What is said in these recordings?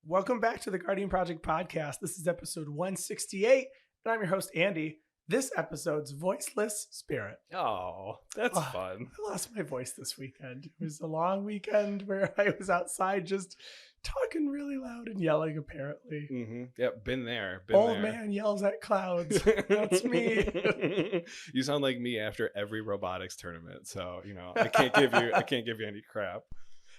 Welcome back to the Guardian Project podcast. This is episode 168, and I'm your host, Andy. This episode's voiceless spirit. Oh, that's fun. I lost my voice this weekend. It was a long weekend where I was outside just talking really loud and yelling, apparently. Mm-hmm. Yep, been there. Old man yells at clouds. That's me. You sound like me after every robotics tournament, so I can't give you any crap.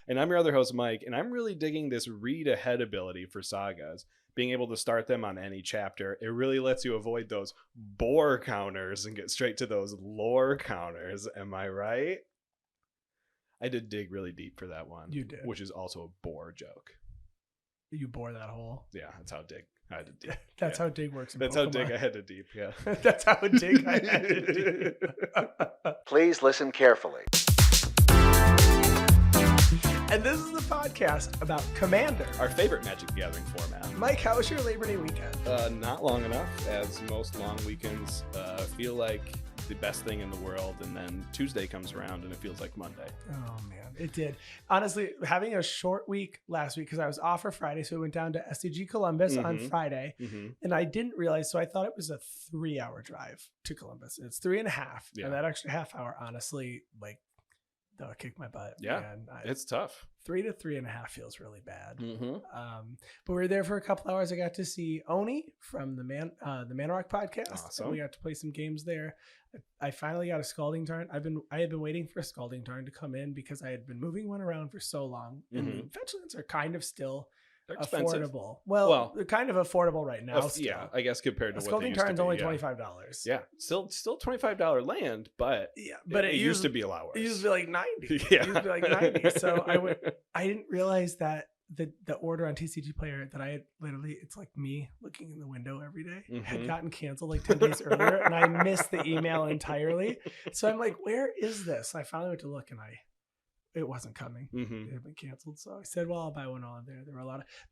And I'm your other host, Mike, and I'm really digging this read ahead ability for sagas. Being able to start them on any chapter, it really lets you avoid those bore counters and get straight to those lore counters. Am I right? I did dig really deep for that one. You did. Which is also a bore joke. You bore that hole. Yeah, that's how dig. I had to dig. That's how dig works. That's how dig I had to deep. Yeah. That's how dig I had to deep. Please listen carefully. And this is the podcast about Commander, our favorite Magic the Gathering format. Mike, how was your Labor Day weekend? Not long enough, as most long weekends feel like the best thing in the world, and then Tuesday comes around and it feels like Monday. Oh man, it did. Honestly, having a short week last week because I was off for Friday, so we went down to SCG Columbus on Friday, and I didn't realize, so I thought it was a 3-hour drive to Columbus. It's 3.5, and that extra half hour, honestly, that would kick my butt. Yeah, it's tough. 3 to 3.5 feels really bad. But we were there for a couple hours. I got to see Oni from the Man Rock podcast. Awesome. And we got to play some games there. I finally got a Scalding Tarn. I had been waiting for a Scalding Tarn to come in because I had been moving one around for so long. And the fetchlands are kind of still affordable. Well, they're kind of affordable right now. Yeah, I guess compared to what Scalding Tarn's only $25. Yeah, still $25 land, but it used to be a lot worse. It used to be like 90. Yeah. It used to be like 90. So I didn't realize that the order on TCG Player that I had literally, it's like me looking in the window every day, had gotten canceled like 10 days earlier, and I missed the email entirely. So I'm like, where is this? I finally went to look, and it wasn't coming. It had been canceled. So I said, well, I'll buy one on there.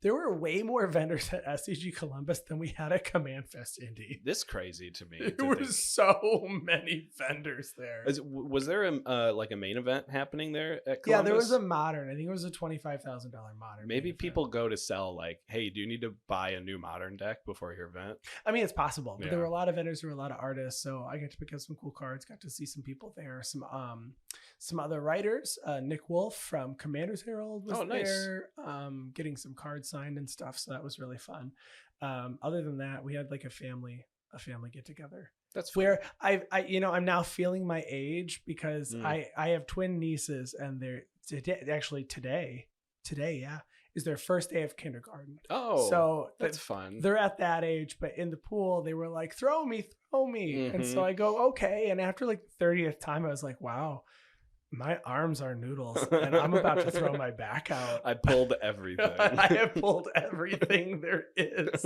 There were way more vendors at SCG Columbus than we had at Command Fest Indy. This is crazy to me. There were so many vendors there. Was there a main event happening there at Columbus? Yeah, there was a modern. I think it was a $25,000 modern. Maybe people go to sell hey, do you need to buy a new modern deck before your event? I mean, it's possible. But there were a lot of vendors, there were a lot of artists. So I got to pick up some cool cards, got to see some people there, some other writers. Nick Wolf from Commander's Herald was there, getting some cards signed and stuff. So that was really fun. Other than that, we had like a family get together. That's fun. Where I'm now feeling my age because I have twin nieces, and they're today, is their first day of kindergarten. Oh, so that's fun. They're at that age, but in the pool, they were like, throw me. And so I go, okay. And after like the 30th time, I was like, wow, my arms are noodles and I'm about to throw my back out. I pulled everything. I have pulled everything there is.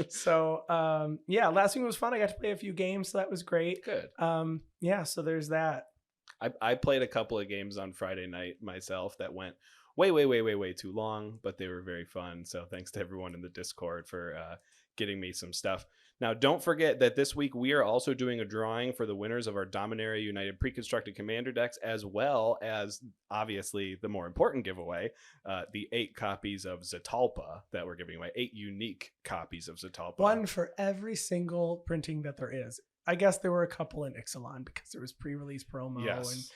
So, last week was fun. I got to play a few games, so that was great. Good. So there's that. I played a couple of games on Friday night myself that went way too long, but they were very fun. So thanks to everyone in the Discord for getting me some stuff. Now, don't forget that this week we are also doing a drawing for the winners of our Dominaria United pre-constructed commander decks, as well as, obviously, the more important giveaway, the 8 copies of Zetalpa that we're giving away. 8 unique copies of Zetalpa. One for every single printing that there is. I guess there were a couple in Ixalan because there was pre-release promo. Yes.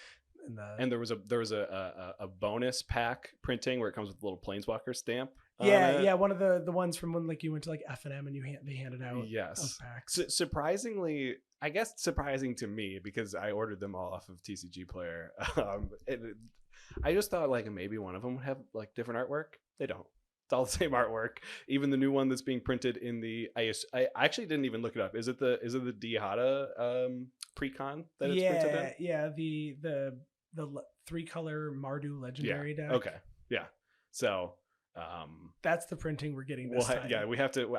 And there was a bonus pack printing where it comes with a little Planeswalker stamp. Yeah, one of the ones from when you went to like F&M and they handed out those packs. Surprisingly, I guess surprising to me because I ordered them all off of TCG Player. I just thought maybe one of them would have different artwork. They don't. It's all the same artwork. Even the new one that's being printed in the I actually didn't even look it up. Is it the Dihada pre-con that it's printed in? Yeah, the 3-color Mardu legendary deck. Okay. Yeah. So that's the printing we're getting this time. Yeah,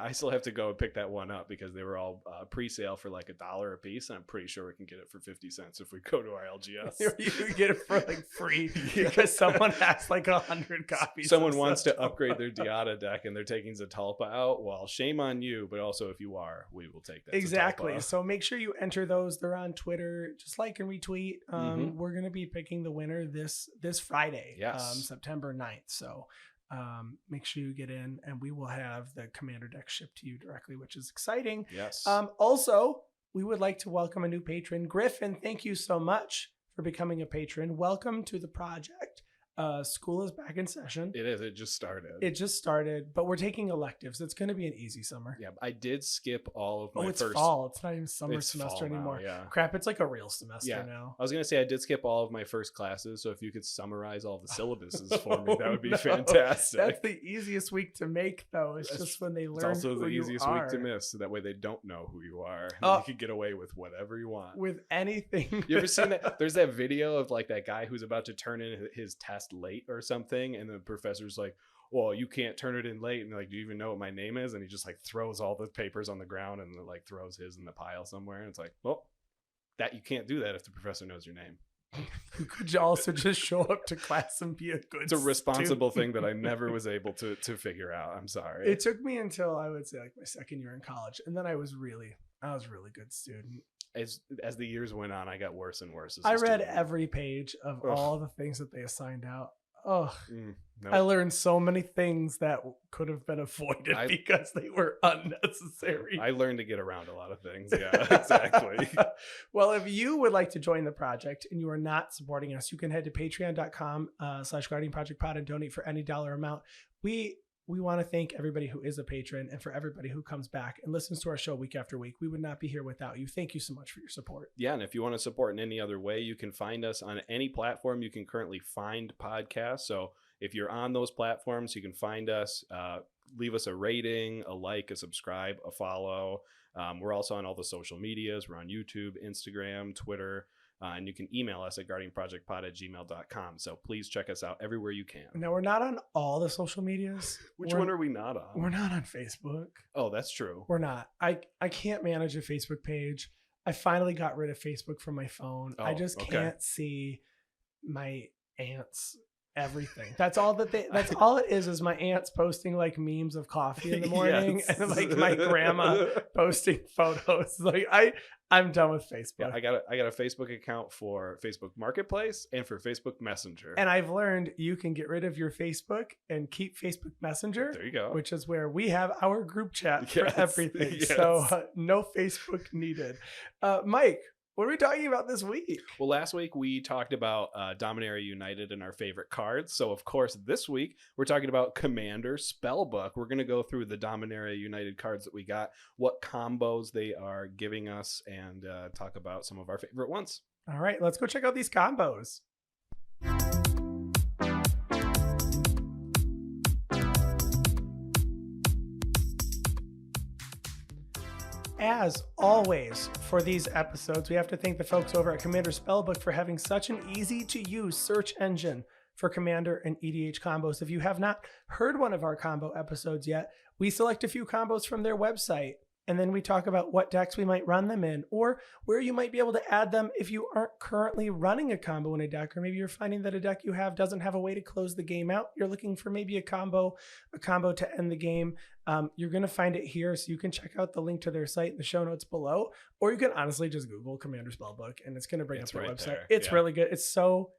I still have to go and pick that one up because they were all pre-sale for $1 a piece, and I'm pretty sure we can get it for 50 cents if we go to our LGS. You can get it for free because someone has 100 copies. Someone wants to upgrade their Diada deck and they're taking Zetalpa out. Well, shame on you, but also if you are, we will take that. Exactly. Zetalpa. So make sure you enter those. They're on Twitter. Just like and retweet. We're going to be picking the winner this Friday, yes. September 9th. So make sure you get in, and we will have the commander deck shipped to you directly, which is exciting. Yes. Also, we would like to welcome a new patron. Griffin, thank you so much for becoming a patron. Welcome to the project. School is back in session. It is. It just started. But we're taking electives. It's going to be an easy summer. Yeah, I did skip all of my it's first. fall. It's not even summer It's semester fall now, anymore. yeah. Crap, it's like a real semester now. I was going to say I did skip all of my first classes, so if you could summarize all the syllabuses for me, that would be fantastic. That's the easiest week to make, though. It's just when they learn. It's also the easiest week to miss, so that way they don't know who you are. You can get away with whatever you want. With anything. You ever seen that? There's that video of like that guy who's about to turn in his test late or something, and the professor's like, well, you can't turn it in late, and they're like, do you even know what my name is? And he just like throws all the papers on the ground and like throws his in the pile somewhere, and it's like, well, that you can't do that if the professor knows your name. You could also just show up to class and be a good It's a responsible thing that I never was able to figure out. I'm sorry. It took me until I would say like my second year in college, and then I was really good student. As the years went on, I got worse and worse. I read every page of all the things that they assigned out. Oh, nope. I learned so many things that could have been avoided because they were unnecessary. I learned to get around a lot of things. Yeah, exactly. Well, if you would like to join the project and you are not supporting us, you can head to patreon.com/guardianprojectpod and donate for any dollar amount. We want to thank everybody who is a patron, and for everybody who comes back and listens to our show week after week. We would not be here without you. Thank you so much for your support. Yeah, and if you want to support in any other way, you can find us on any platform you can currently find podcasts. So if you're on those platforms, you can find us, leave us a rating, a like, a subscribe, a follow. We're also on all the social medias. We're on YouTube, Instagram, Twitter. And you can email us at guardianprojectpod@gmail.com. So please check us out everywhere you can. Now, we're not on all the social medias. Which one are we not on? We're not on Facebook. Oh, that's true. We're not. I can't manage a Facebook page. I finally got rid of Facebook from my phone. I just can't see my aunt's everything. That's all it is my aunt's posting like memes of coffee in the morning and like my grandma posting photos. Like I'm done with Facebook. Yeah, I got a Facebook account for Facebook Marketplace and for Facebook Messenger. And I've learned you can get rid of your Facebook and keep Facebook Messenger. There you go. Which is where we have our group chat for everything. Yes. So no Facebook needed. Mike, what are we talking about this week? Well, last week we talked about Dominaria United and our favorite cards. So, of course, this week we're talking about Commander Spellbook. We're going to go through the Dominaria United cards that we got, what combos they are giving us, and talk about some of our favorite ones. All right, let's go check out these combos. As always, for these episodes, we have to thank the folks over at Commander Spellbook for having such an easy-to-use search engine for Commander and EDH combos. If you have not heard one of our combo episodes yet, we select a few combos from their website, and then we talk about what decks we might run them in, or where you might be able to add them if you aren't currently running a combo in a deck, or maybe you're finding that a deck you have doesn't have a way to close the game out. You're looking for maybe a combo to end the game. You're going to find it here, so you can check out the link to their site in the show notes below, or you can honestly just Google Commander Spellbook, and it's going to bring up their website. There. It's really good. It's so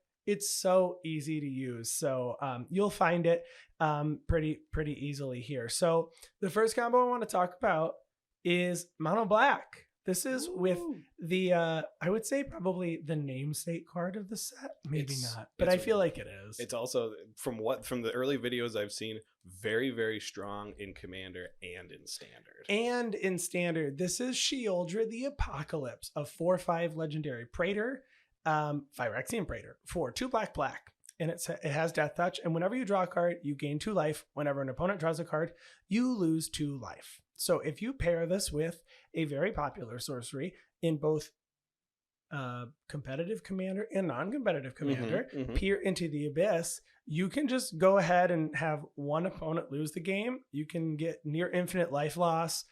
easy to use. So you'll find it pretty easily here. So the first combo I want to talk about is Mono Black. This is with the I would say probably the namesake card of the set. Maybe not, but I feel like it is. It's also from the early videos I've seen, very, very strong in Commander and in Standard. This is Sheoldra the Apocalypse, a 4/5 legendary Praetor, Phyrexian Praetor for 2 black. And it has Death Touch, and whenever you draw a card, you gain 2 life. Whenever an opponent draws a card, you lose 2 life. So if you pair this with a very popular sorcery in both competitive Commander and non-competitive Commander, Peer into the Abyss, you can just go ahead and have one opponent lose the game. You can get near infinite life loss,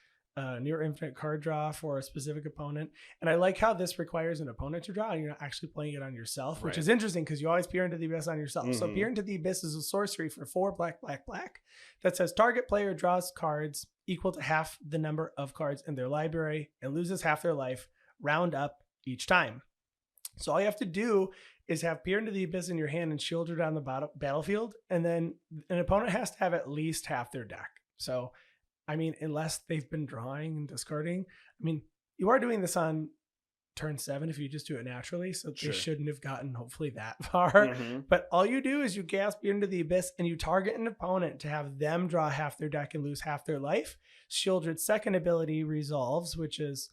near infinite card draw for a specific opponent. And I like how this requires an opponent to draw and you're not actually playing it on yourself, which is interesting because you always Peer into the Abyss on yourself. So Peer into the Abyss is a sorcery for 4 black that says target player draws cards equal to half the number of cards in their library and loses half their life, round up each time. So all you have to do is have Peer into the Abyss in your hand and Shieldred on the battlefield. And then an opponent has to have at least half their deck. So, I mean, unless they've been drawing and discarding, I mean, you are doing this on turn 7 if you just do it naturally. So they shouldn't have gotten hopefully that far. But all you do is you gas Peer into the Abyss and you target an opponent to have them draw half their deck and lose half their life. Shieldred's second ability resolves, which is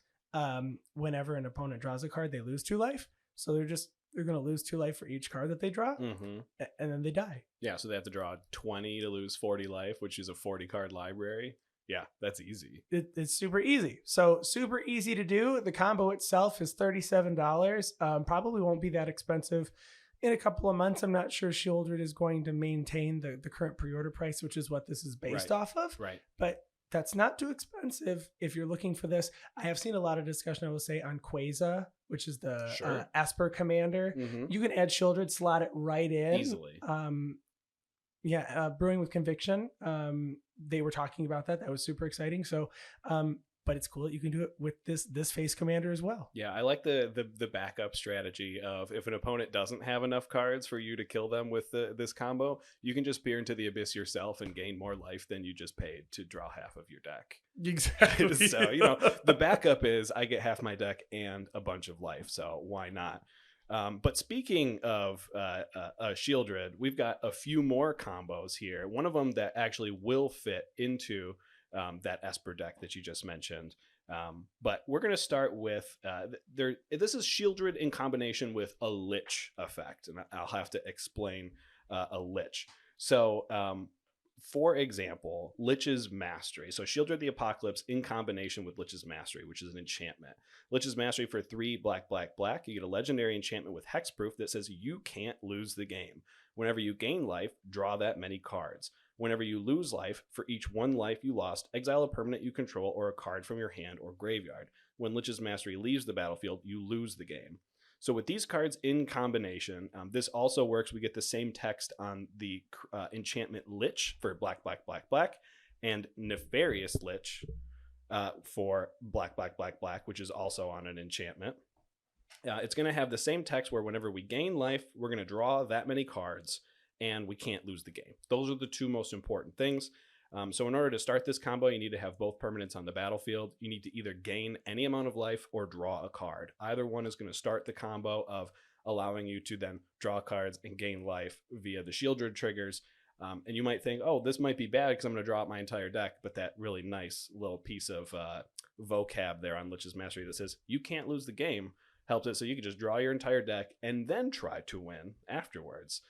whenever an opponent draws a card, they lose 2 life. So they're going to lose 2 life for each card that they draw, and then they die. Yeah, so they have to draw 20 to lose 40 life, which is a 40 card library. Yeah, that's easy. It's super easy. So super easy to do. The combo itself is $37. Probably won't be that expensive in a couple of months. I'm not sure Shieldred is going to maintain the current pre-order price, which is what this is based off of. Right. But that's not too expensive if you're looking for this. I have seen a lot of discussion, I will say, on Quasar, which is the Esper Commander. You can add Shieldred, slot it right in. Easily. Brewing with Conviction. They were talking about that. That was super exciting. So, but it's cool that you can do it with this face commander as well. Yeah, I like the backup strategy of if an opponent doesn't have enough cards for you to kill them with this combo, you can just Peer into the Abyss yourself and gain more life than you just paid to draw half of your deck. Exactly. So, the backup is I get half my deck and a bunch of life, so why not? But speaking of Shieldred, we've got a few more combos here. One of them that actually will fit into that Esper deck that you just mentioned. But we're going to start with, this is Shieldred in combination with a Lich effect. And I'll have to explain a Lich. So, for example, Lich's Mastery. So Shieldred the Apocalypse in combination with Lich's Mastery, which is an enchantment. Lich's Mastery for 3 black, black, black. You get a legendary enchantment with hexproof that says you can't lose the game. Whenever you gain life, draw that many cards. Whenever you lose life, for each 1 life you lost, exile a permanent you control or a card from your hand or graveyard. When Lich's Mastery leaves the battlefield, you lose the game. So with these cards in combination, this also works. We get the same text on the enchantment Lich for black, black, black, black, and Nefarious Lich for black, black, black, black, which is also on an enchantment. It's going to have the same text where whenever we gain life, we're going to draw that many cards, and we can't lose the game. Those are the 2 most important things. So in order to start this combo, you need to have both permanents on the battlefield. You need to either gain any amount of life or draw a card. Either one is going to start the combo of allowing you to then draw cards and gain life via the Shieldred triggers. And you might think, oh, this might be bad because I'm going to draw out my entire deck. But that really nice little piece of vocab there on Lich's Mastery that says you can't lose the game helps it so you can just draw your entire deck and then try to win afterwards.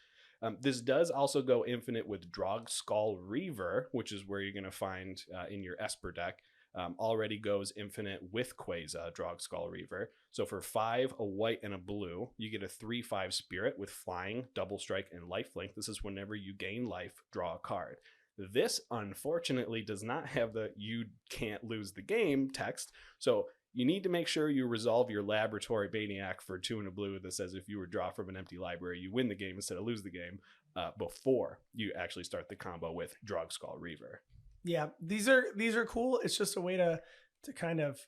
This does also go infinite with Drogskol Reaver, which is where you're going to find in your Esper deck. Already goes infinite with Quasar, Drogskol Reaver. So for 5, a white, and a blue, you get a 3/5 spirit with flying, double strike, and lifelink. This is whenever you gain life, draw a card. This, unfortunately, does not have the you can't lose the game text. So you need to make sure you resolve your Laboratory Maniac for 2 and a blue that says if you were draw from an empty library, you win the game instead of lose the game before you actually start the combo with Drogskol Reaver. Yeah, these are cool. It's just a way to kind of,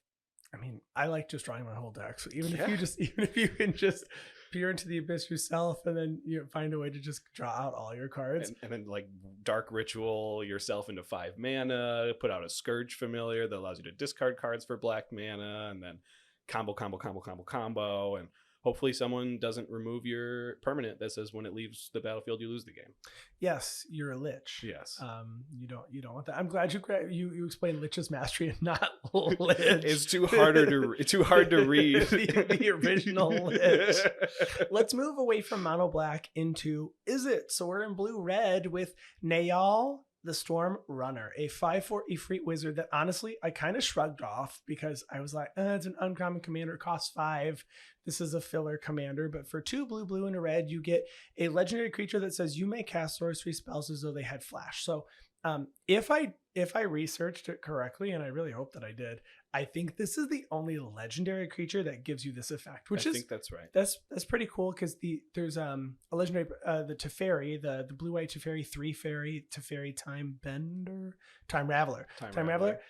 I mean, I like just drawing my whole deck. So even if you can just Peer into the Abyss yourself and then you find a way to just draw out all your cards. And then like Dark Ritual yourself into 5 mana, put out a Scourge Familiar that allows you to discard cards for black mana, and then combo, and hopefully someone doesn't remove your permanent that says when it leaves the battlefield you lose the game. Yes, you're a Lich. Yes. You don't want that. I'm glad you explained Lich's Mastery and not Lich. It's too hard to read. the original Lich. Let's move away from mono black into Izzet. So we're in blue red with Nayal the Storm Runner, a 5/4 Ifrit wizard that honestly I kind of shrugged off because I was like, it's an uncommon commander, it costs 5. This is a filler commander, but for 2 blue, blue, and a red, you get a legendary creature that says you may cast sorcery spells as though they had flash. So if I researched it correctly, and I really hope that I did, I think this is the only legendary creature that gives you this effect, I think that's right. That's pretty cool because there's a legendary the Teferi, the blue-white Teferi, 3-fairy Teferi Time Raveler.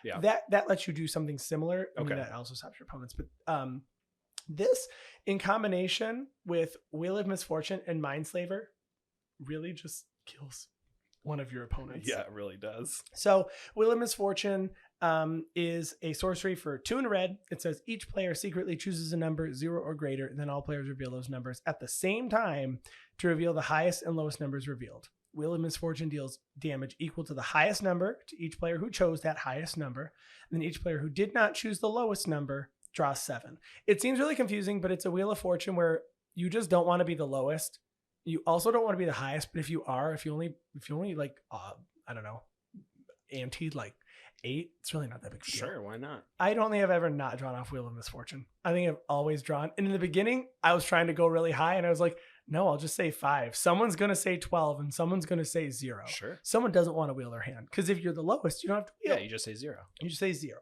Yeah. That lets you do something similar. I mean, that also stops your opponents, but This, in combination with Wheel of Misfortune and Mindslaver, really just kills one of your opponents. Yeah, it really does. So Wheel of Misfortune is a sorcery for 2 and a red. It says each player secretly chooses a number 0 or greater, then all players reveal those numbers at the same time to reveal the highest and lowest numbers revealed. Wheel of Misfortune deals damage equal to the highest number to each player who chose that highest number, and then each player who did not choose the lowest number draws 7. It seems really confusing, but it's a Wheel of Fortune where you just don't want to be the lowest. You also don't want to be the highest, but if you only like, I don't know, anteed like 8, it's really not that big of a deal. Sure, why not? I don't think I've ever not drawn off Wheel of Misfortune. I think I've always drawn. And in the beginning, I was trying to go really high, and I was like, no, I'll just say 5. Someone's going to say 12, and someone's going to say 0. Sure. Someone doesn't want to wheel their hand, because if you're the lowest, you don't have to wheel. Yeah, you just say 0. You just say 0.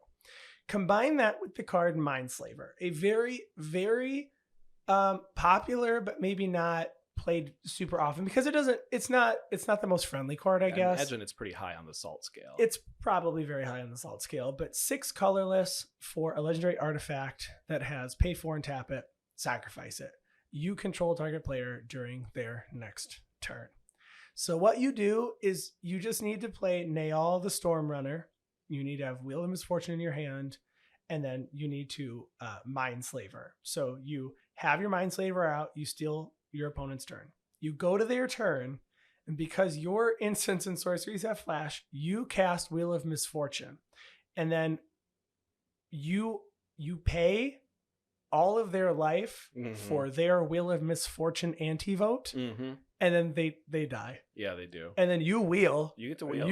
Combine that with the card Mindslaver, a very, very popular, but maybe not played super often because it's not the most friendly card, I guess. I imagine it's pretty high on the salt scale. It's probably very high on the salt scale, but 6 colorless for a legendary artifact that has pay 4 and tap it, sacrifice it. You control target player during their next turn. So what you do is you just need to play Naal the Stormrunner. You need to have Wheel of Misfortune in your hand, and then you need to Mindslaver. So you have your Mindslaver out, you steal your opponent's turn. You go to their turn, and because your instants and sorceries have flash, you cast Wheel of Misfortune. And then you pay all of their life for their Wheel of Misfortune anti-vote, and then they die. Yeah, they do. And then you wheel. You get to wheel.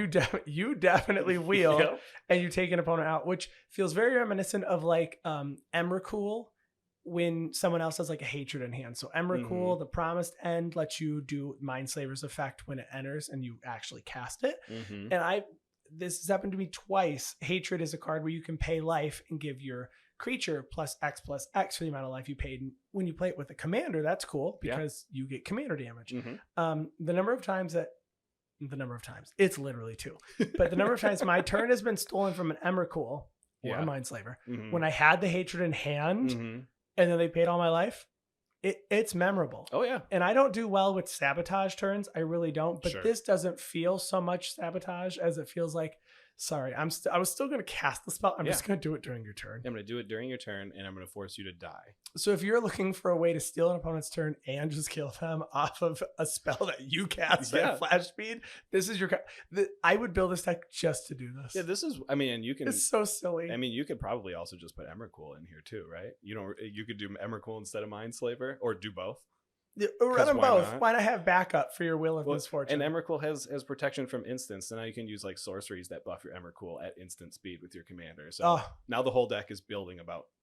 You definitely wheel, Yep. And you take an opponent out, which feels very reminiscent of like Emrakul, when someone else has like a hatred in hand. So Emrakul, the Promised End, lets you do Mindslaver's effect when it enters and you actually cast it. And this has happened to me twice. Hatred is a card where you can pay life and give your creature plus X for the amount of life you paid. And when you play it with a commander, that's cool because you get commander damage. The number of times, it's literally 2. But the number of times my turn has been stolen from an Emrakul or a Mindslaver when I had the hatred in hand, and then they paid all my life, it's memorable. Oh, yeah. And I don't do well with sabotage turns. I really don't. But this doesn't feel so much sabotage as it feels like, sorry, I was still going to cast the spell. I'm just going to do it during your turn. I'm going to do it during your turn, and I'm going to force you to die. So if you're looking for a way to steal an opponent's turn and just kill them off of a spell that you cast at flash speed, this is your... I would build this deck just to do this. Yeah, this is... I mean, and you can... It's so silly. I mean, you could probably also just put Emrakul in here too, right? You could do Emrakul instead of Mindslaver, or do both. Run them both. Why not have backup for your Wheel of Misfortune? And Emrakul has protection from instants, so now you can use like sorceries that buff your Emrakul at instant speed with your commander. So now the whole deck is building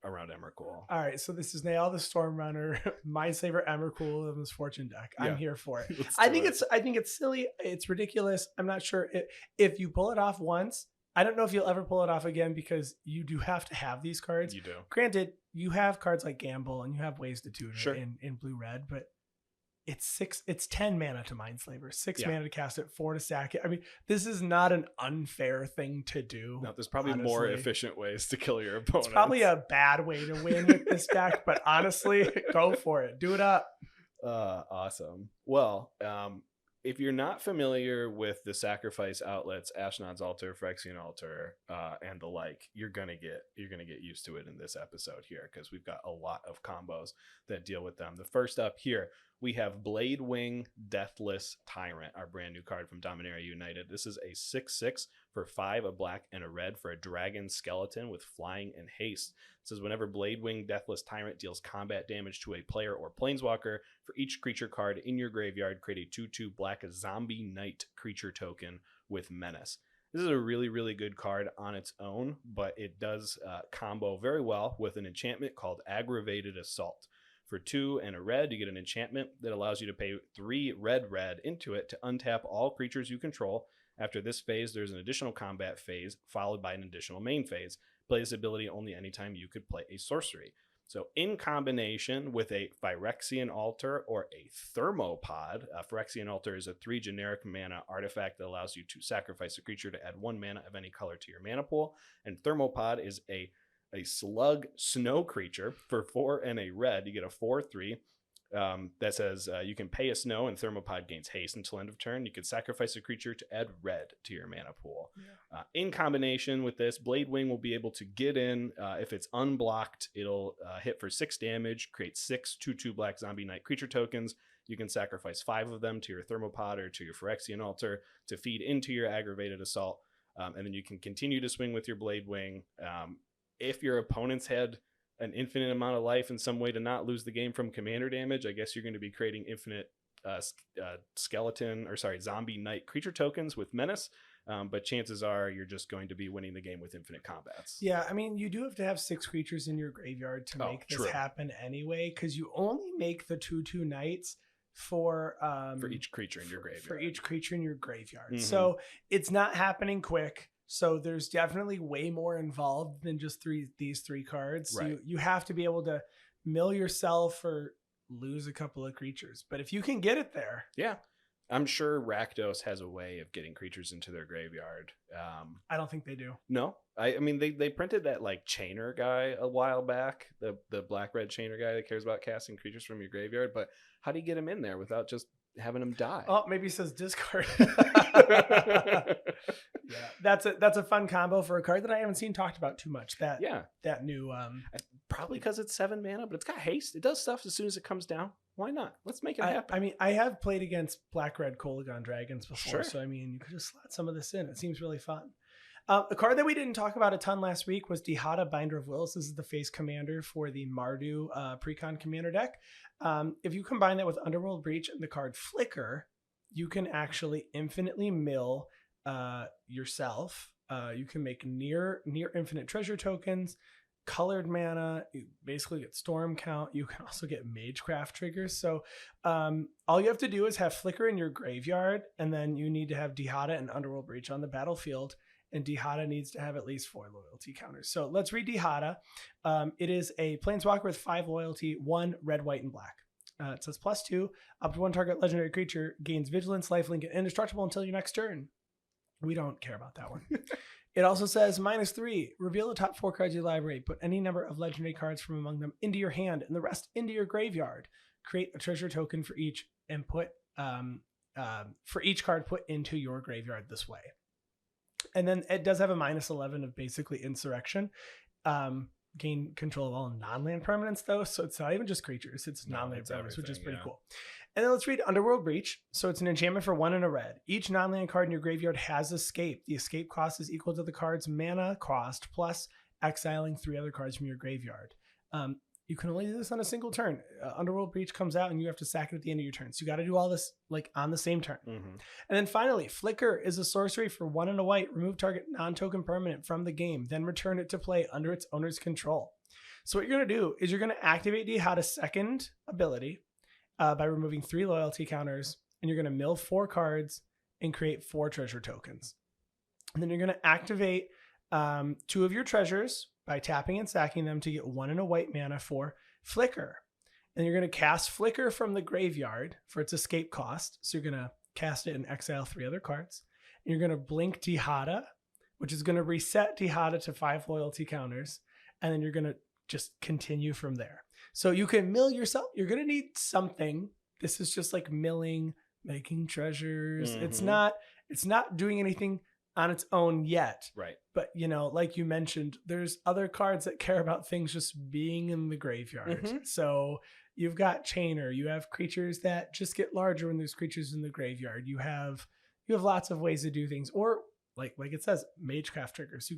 around Emrakul. All right, so this is Naal the Stormrunner, Mindslaver, Emrakul of Misfortune deck. I'm here for it. I think it's silly. It's ridiculous. I'm not sure if you pull it off once. I don't know if you'll ever pull it off again because you do have to have these cards. You do. Granted, you have cards like Gamble and you have ways to tutor in blue-red, but it's 10 mana to Mindslaver, 6 mana to cast it, 4 to sack it. I mean, this is not an unfair thing to do. No, there's probably more efficient ways to kill your opponent. It's probably a bad way to win with this deck, but honestly, go for it. Do it up. Awesome. Well, if you're not familiar with the sacrifice outlets, Ashnod's Altar, Phyrexian Altar, and the like, you're gonna get used to it in this episode here because we've got a lot of combos that deal with them. The first up here, we have Bladewing Deathless Tyrant, our brand new card from Dominaria United. This is a 6/6 for 5, a black and a red for a dragon skeleton with flying and haste. It says whenever Bladewing Deathless Tyrant deals combat damage to a player or planeswalker, for each creature card in your graveyard, create a 2/2 black zombie knight creature token with menace. This is a really, really good card on its own, but it does combo very well with an enchantment called Aggravated Assault. For 2 and a red, you get an enchantment that allows you to pay 3 red into it to untap all creatures you control. After this phase, there's an additional combat phase, followed by an additional main phase. Play this ability only anytime you could play a sorcery. So in combination with a Phyrexian Altar or a Thermopod, Phyrexian Altar is a 3 generic mana artifact that allows you to sacrifice a creature to add 1 mana of any color to your mana pool. And Thermopod is a a slug snow creature for 4 and a red. You get a 4/3 that says you can pay a snow and Thermopod gains haste until end of turn. You can sacrifice a creature to add red to your mana pool. Yeah. In combination with this, Bladewing will be able to get in. If it's unblocked, it'll hit for 6 damage, create 6 2/2 black zombie knight creature tokens. You can sacrifice 5 of them to your Thermopod or to your Phyrexian Altar to feed into your aggravated assault. And then you can continue to swing with your Bladewing. If your opponents had an infinite amount of life in some way to not lose the game from commander damage, I guess you're going to be creating infinite zombie knight creature tokens with menace. But chances are you're just going to be winning the game with infinite combats. Yeah, I mean, you do have to have 6 creatures in your graveyard to make this happen anyway, because you only make the 2/2 knights for each creature in your graveyard. For each creature in your graveyard. Mm-hmm. So it's not happening quick. So there's definitely way more involved than just these 3 cards. Right. You have to be able to mill yourself or lose a couple of creatures. But if you can get it there. Yeah. I'm sure Rakdos has a way of getting creatures into their graveyard. I don't think they do. No? I mean, they printed that like chainer guy a while back, the black-red chainer guy that cares about casting creatures from your graveyard. But how do you get him in there without just having him die? Oh, maybe it says discard. Yeah, that's a fun combo for a card that I haven't seen talked about too much. That new probably because it's 7 mana, but it's got haste. It does stuff as soon as it comes down. Why not? Let's make it happen. I mean, I have played against black-red Kolagon dragons before, so I mean, you could just slot some of this in. It seems really fun. A card that we didn't talk about a ton last week was Dihada, Binder of Wills. This is the face commander for the Mardu Precon commander deck. If you combine that with Underworld Breach and the card Flicker, you can actually infinitely mill yourself. You can make near infinite treasure tokens, colored mana. You basically get storm count. You can also get Magecraft triggers. So all you have to do is have Flicker in your graveyard, and then you need to have Dihada and Underworld Breach on the battlefield. And Dihada needs to have at least 4 loyalty counters. So let's read Dihada. It is a planeswalker with 5 loyalty, 1 red, white, and black. It says +2, up to 1 target legendary creature gains vigilance, lifelink, and indestructible until your next turn. We don't care about that one. It also says -3, reveal the top 4 cards of your library, put any number of legendary cards from among them into your hand and the rest into your graveyard. Create a treasure token for each and put for each card put into your graveyard this way. And then it does have a -11 of basically insurrection. Gain control of all non-land permanents though, so it's not even just creatures, it's non-land permanents, which is pretty cool. And then let's read Underworld Breach. So it's an enchantment for 1 and a red. Each non-land card in your graveyard has escape. The escape cost is equal to the card's mana cost plus exiling 3 other cards from your graveyard. You can only do this on a single turn. Underworld Breach comes out and you have to sack it at the end of your turn. So you got to do all this like on the same turn. Mm-hmm. And then finally, Flicker is a sorcery for 1 and a white. Remove target non-token permanent from the game, then return it to play under its owner's control. So what you're going to do is you're going to activate Dihada's second ability by removing 3 loyalty counters, and you're going to mill 4 cards and create 4 treasure tokens. And then you're going to activate 2 of your treasures by tapping and sacking them to get 1 and a white mana for Flicker. And you're going to cast Flicker from the graveyard for its escape cost. So you're going to cast it and exile 3 other cards. And you're going to blink Dihada, which is going to reset Dihada to 5 loyalty counters. And then you're going to just continue from there. So you can mill yourself. You're going to need something. This is just like milling, making treasures. Mm-hmm. It's not doing anything on its own yet. Right. But, you know, like you mentioned, there's other cards that care about things just being in the graveyard. Mm-hmm. So you've got Chainer. You have creatures that just get larger when there's creatures in the graveyard. You have lots of ways to do things. Or like it says, Magecraft triggers.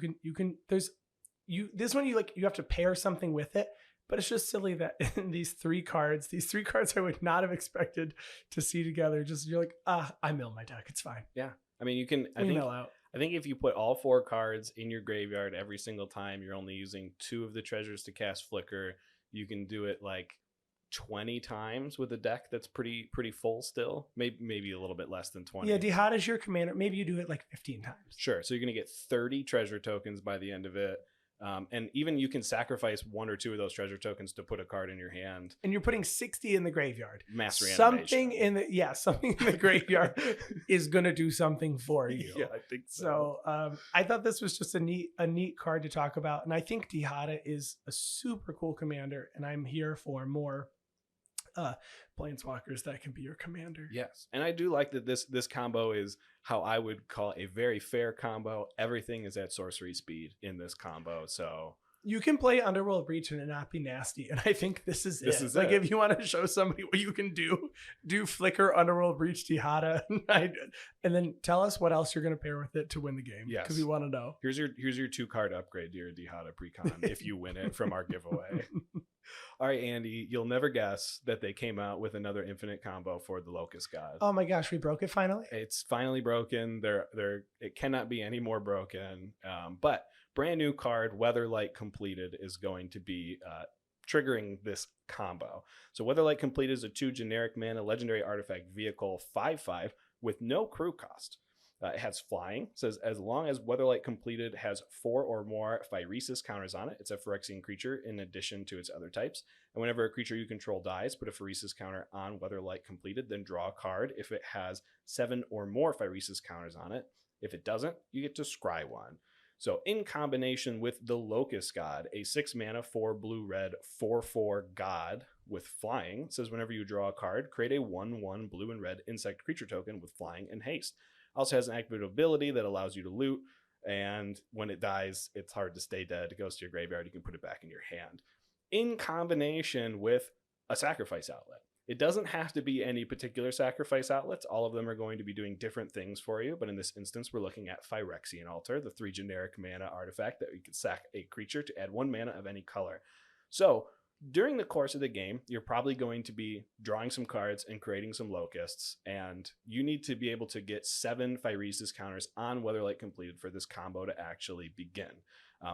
This one you have to pair something with it. But it's just silly that in these three cards I would not have expected to see together. Just you're like, I mill my deck. It's fine. Yeah. I mean, you can, I think if you put all 4 cards in your graveyard every single time, you're only using 2 of the treasures to cast Flicker. You can do it like 20 times with a deck that's pretty full still. Maybe a little bit less than 20. Yeah, Dihada is your commander. Maybe you do it like 15 times. Sure. So you're going to get 30 treasure tokens by the end of it. And even you can sacrifice 1 or 2 of those treasure tokens to put a card in your hand. And you're putting 60 in the graveyard. Mass reanimation. Something in the graveyard is going to do something for you. Yeah, I think so. So I thought this was just a neat card to talk about. And I think Jahzzar is a super cool commander. And I'm here for more planeswalkers that can be your commander. Yes. And I do like that this combo is how I would call a very fair combo. Everything is at sorcery speed in this combo. So you can play Underworld Breach and it not be nasty. And I think this is it. Like, if you want to show somebody what you can do Flicker, Underworld Breach, Jahzzar, and then tell us what else you're going to pair with it to win the game. Yes. Because we want to know. Here's your 2-card upgrade to your Jahzzar Precon if you win it from our giveaway. All right, Andy, you'll never guess that they came out with another infinite combo for the Locust God. Oh my gosh, we broke it finally? It's finally broken. It cannot be any more broken. But brand new card, Weatherlight Completed, is going to be triggering this combo. So Weatherlight Completed is a 2 generic mana legendary artifact vehicle 5/5 with no crew cost. It has flying. It says as long as Weatherlight Completed has 4 or more Phyresis counters on it, it's a Phyrexian creature in addition to its other types. And whenever a creature you control dies, put a Phyresis counter on Weatherlight Completed, then draw a card if it has 7 or more Phyresis counters on it. If it doesn't, you get to scry 1. So in combination with the Locust God, a 6 mana, 4 blue-red, 4/4 god with flying, it says whenever you draw a card, create a 1/1 blue and red insect creature token with flying and haste. Also has an active ability that allows you to loot, and when it dies, it's hard to stay dead. It goes to your graveyard. You can put it back in your hand. In combination with a sacrifice outlet. It doesn't have to be any particular sacrifice outlets. All of them are going to be doing different things for you, but in this instance, we're looking at Phyrexian Altar, the 3 generic mana artifact that you can sack a creature to add 1 mana of any color. So during the course of the game, you're probably going to be drawing some cards and creating some locusts, and you need to be able to get 7 Phyresis counters on Weatherlight Completed for this combo to actually begin.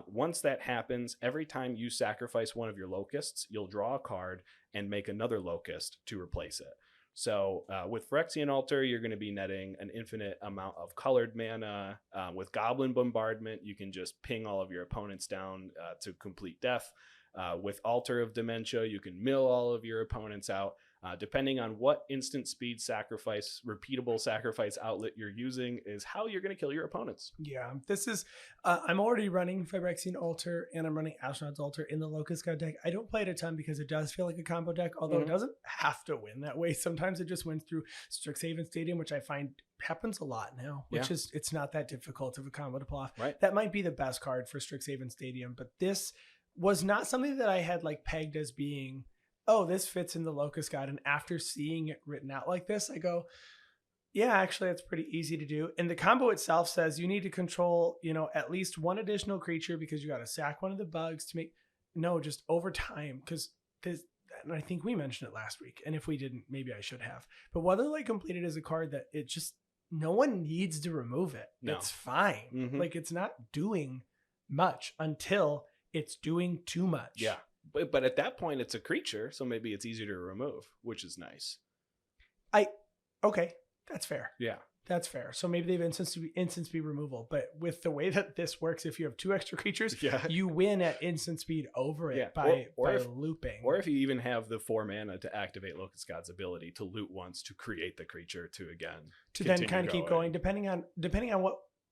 Once that happens, every time you sacrifice one of your locusts, you'll draw a card and make another locust to replace it. So with Phyrexian Altar, you're going to be netting an infinite amount of colored mana. With Goblin Bombardment, you can just ping all of your opponents down to complete death. With Altar of Dementia, you can mill all of your opponents out. Depending on what instant speed sacrifice, repeatable sacrifice outlet you're using is how you're going to kill your opponents. Yeah, this is, I'm already running Phyrexian Altar and I'm running Astronaut's Altar in the Locust God deck. I don't play it a ton because it does feel like a combo deck, although it doesn't have to win that way. Sometimes it just wins through Strixhaven Stadium, which I find happens a lot now, which is, it's not that difficult of a combo to pull off. Right. That might be the best card for Strixhaven Stadium, but this was not something that I had like pegged as being, oh, this fits in the Locust God. And after seeing it written out like this, I go, yeah, actually, it's pretty easy to do. And the combo itself says you need to control, at least 1 additional creature because you got to sack one of the bugs to make, just over time. Because and I think we mentioned it last week. And if we didn't, maybe I should have. But Weatherlight Completed is a card that it just, no one needs to remove it. No. It's fine. Mm-hmm. Like, it's not doing much until it's doing too much. Yeah. But at that point, it's a creature, so maybe it's easier to remove, which is nice. Okay, that's fair. Yeah. That's fair. So maybe they've instant speed removal. But with the way that this works, if you have 2 extra creatures, you win at instant speed over it by looping. Or if you even have the 4 mana to activate Locust God's ability to loot once to create the creature to then kind of keep going, depending on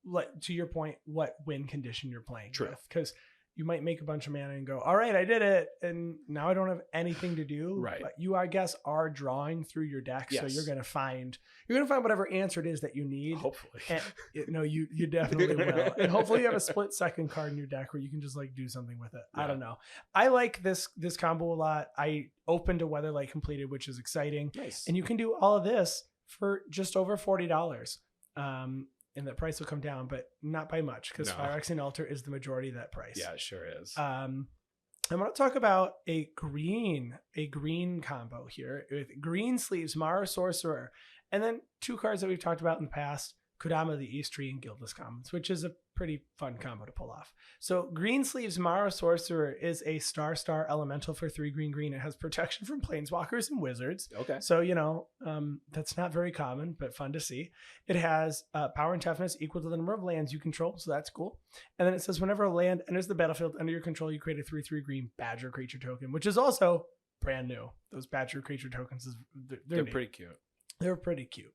what, to your point, what win condition you're playing with. Because you might make a bunch of mana and go, all right, I did it. And now I don't have anything to do. Right. But you, I guess, are drawing through your deck. Yes. So you're going to find whatever answer it is that you need. Hopefully. And, you definitely will. And hopefully you have a split second card in your deck where you can just like do something with it. Yeah. I don't know. I like this combo a lot. I opened a Weatherlight Completed, which is exciting. Nice. And you can do all of this for just over $40. And that price will come down, but not by much because Phyrexian Altar is the majority of that price. Yeah, it sure is. I'm going to talk about a green combo here with green sleeves, Miara Sorcerer, and then 2 cards that we've talked about in the past, Kodama the East Tree, and Guildless Commons, which is a pretty fun combo to pull off. So Greensleeves Mara Sorcerer is a star elemental for 3 green. It has protection from planeswalkers and wizards. Okay. So, that's not very common, but fun to see. It has power and toughness equal to the number of lands you control, so that's cool. And then it says whenever a land enters the battlefield under your control, you create a 3/3 green Badger creature token, which is also brand new. Those Badger creature tokens, they're pretty cute. They're pretty cute.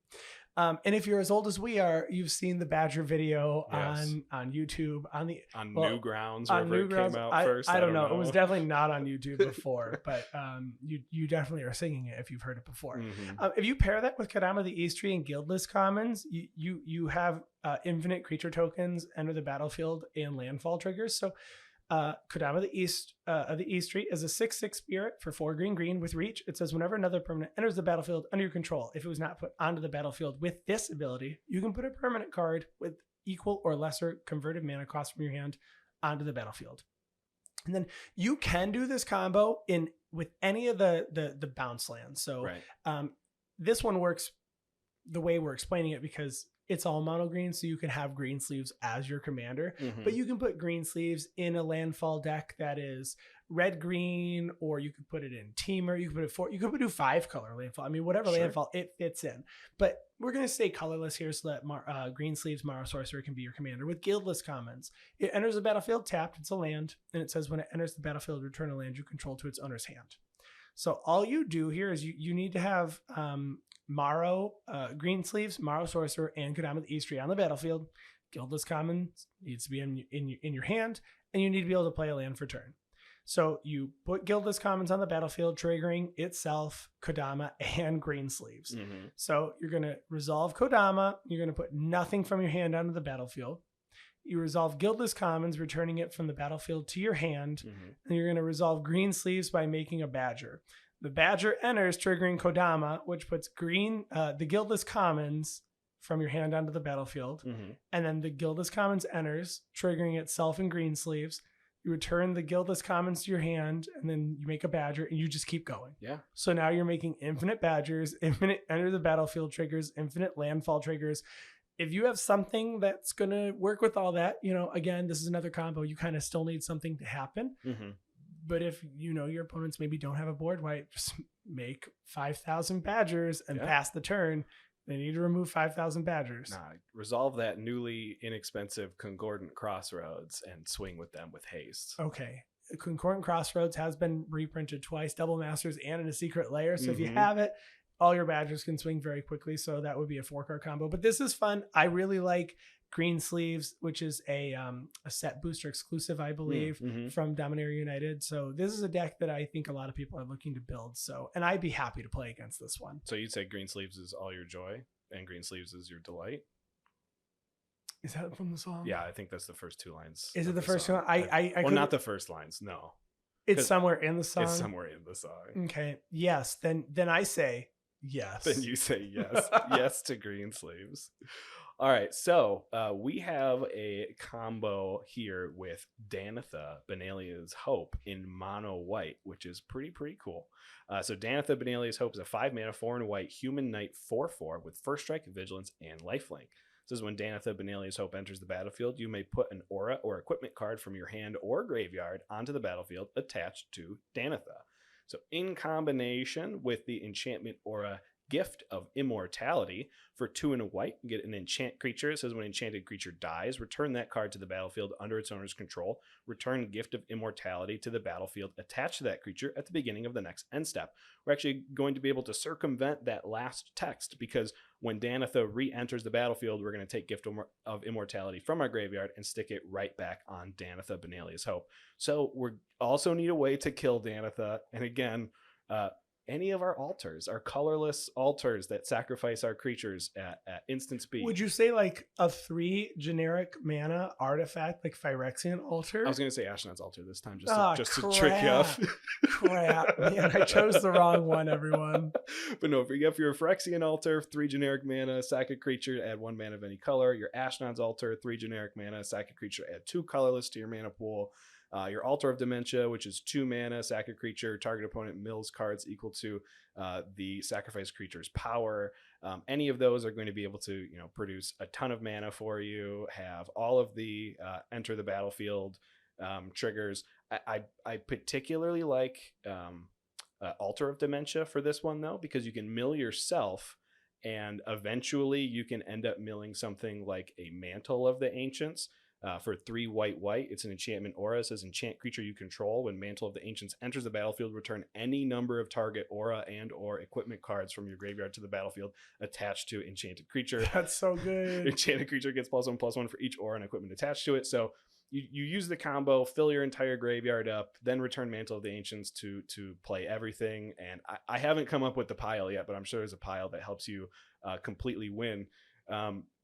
And if you're as old as we are, you've seen the Badger video on YouTube on Newgrounds, on wherever Newgrounds. It came out first. I don't know. It was definitely not on YouTube before, but you definitely are singing it if you've heard it before. Mm-hmm. If you pair that with Kodama the East Tree and Guildless Commons, you have infinite creature tokens enter the battlefield and landfall triggers. So Kodama the East Tree is a 6/6 spirit for 4 green with reach. It says whenever another permanent enters the battlefield under your control, if it was not put onto the battlefield with this ability, you can put a permanent card with equal or lesser converted mana cost from your hand onto the battlefield. And then you can do this combo with any of the bounce lands. So this one works the way we're explaining it because it's all mono green, so you can have Greensleeves as your commander, but you can put Greensleeves in a landfall deck that is red green, or you could put it in Teamer. You could put it you could do 5 color landfall. I mean, whatever landfall it fits in. But we're going to stay colorless here so that Greensleeves Mara Sorcerer can be your commander with Guildless Commons. It enters the battlefield tapped. It's a land, and it says when it enters the battlefield, return a land you control to its owner's hand. So all you do here is you need to have Greensleeves, Mara Sorcerer, and Kodama the East Tree on the battlefield. Guildless Commons needs to be in your hand, and you need to be able to play a land for turn. So you put Guildless Commons on the battlefield, triggering itself, Kodama, and Greensleeves. So you're going to resolve Kodama. You're going to put nothing from your hand onto the battlefield. You resolve Guildless Commons, returning it from the battlefield to your hand. And you're going to resolve Greensleeves by making a Badger. The Badger enters, triggering Kodama, which puts the Guildless Commons from your hand onto the battlefield. And then the Guildless Commons enters, triggering itself and Greensleeves. You return the Guildless Commons to your hand, and then you make a Badger, and you just keep going. Yeah. So now you're making infinite Badgers, infinite enter the battlefield triggers, infinite landfall triggers. If you have something that's going to work with all that, again, this is another combo. You kind of still need something to happen. But if your opponents maybe don't have a board wipe, just make 5,000 Badgers and pass the turn. They need to remove 5,000 Badgers. Resolve that newly inexpensive Concordant Crossroads and swing with them with haste. Okay. Concordant Crossroads has been reprinted twice, Double Masters and in a secret layer. So if you have it, all your Badgers can swing very quickly. So that would be a 4-card combo. But this is fun. I really like Greensleeves, which is a set booster exclusive, I believe, from Dominaria United. So this is a deck that I think a lot of people are looking to build. And I'd be happy to play against this one. So you'd say Greensleeves is all your joy and Greensleeves is your delight? Is that from the song? Yeah, I think that's the first 2 lines. Is it the first one? Well, not the first lines. No. It's somewhere in the song. It's somewhere in the song. Okay. Yes. Then I say yes. Then you say yes. Yes to Greensleeves. All right, so we have a combo here with Danitha, Benelli's Hope in mono white, which is pretty cool. So Danitha, Benelli's Hope is a 5-mana 4-and-white human knight 4/4 with first strike, vigilance, and lifelink. This is when Danitha, Benelli's Hope enters the battlefield. You may put an aura or equipment card from your hand or graveyard onto the battlefield attached to Danitha. So in combination with the enchantment aura Gift of Immortality for 2 and a white, you get an enchant creature. It says when an enchanted creature dies, return that card to the battlefield under its owner's control. Return Gift of Immortality to the battlefield attached to that creature at the beginning of the next end step. We're actually going to be able to circumvent that last text because when Danitha re-enters the battlefield, we're going to take Gift of Immortality from our graveyard and stick it right back on Danitha, Benelli's Hope. So we also need a way to kill Danitha. And again, any of our altars, our colorless altars that sacrifice our creatures at instant speed. Would you say like a 3 generic mana artifact like Phyrexian Altar? I was going to say Ashnod's Altar this time just to trick you up. Crap, man, I chose the wrong one, everyone. But no, if you have your Phyrexian Altar, 3 generic mana, sack a creature, add 1 mana of any color. Your Ashnod's Altar, 3 generic mana, sack a creature, add 2 colorless to your mana pool. Your Altar of Dementia, which is 2 mana, sack a creature, target opponent mills cards equal to the sacrifice creature's power. Any of those are going to be able to, produce a ton of mana for you, have all of the enter the battlefield triggers. I particularly like Altar of Dementia for this one, though, because you can mill yourself, and eventually you can end up milling something like a Mantle of the Ancients. For 3 white. It's an enchantment aura. It says enchant creature you control. When Mantle of the Ancients enters the battlefield, return any number of target aura and or equipment cards from your graveyard to the battlefield attached to enchanted creature. That's so good. Enchanted creature gets +1/+1 for each aura and equipment attached to it. So you use the combo, fill your entire graveyard up, then return Mantle of the Ancients to play everything. And I haven't come up with the pile yet, but I'm sure there's a pile that helps you completely win.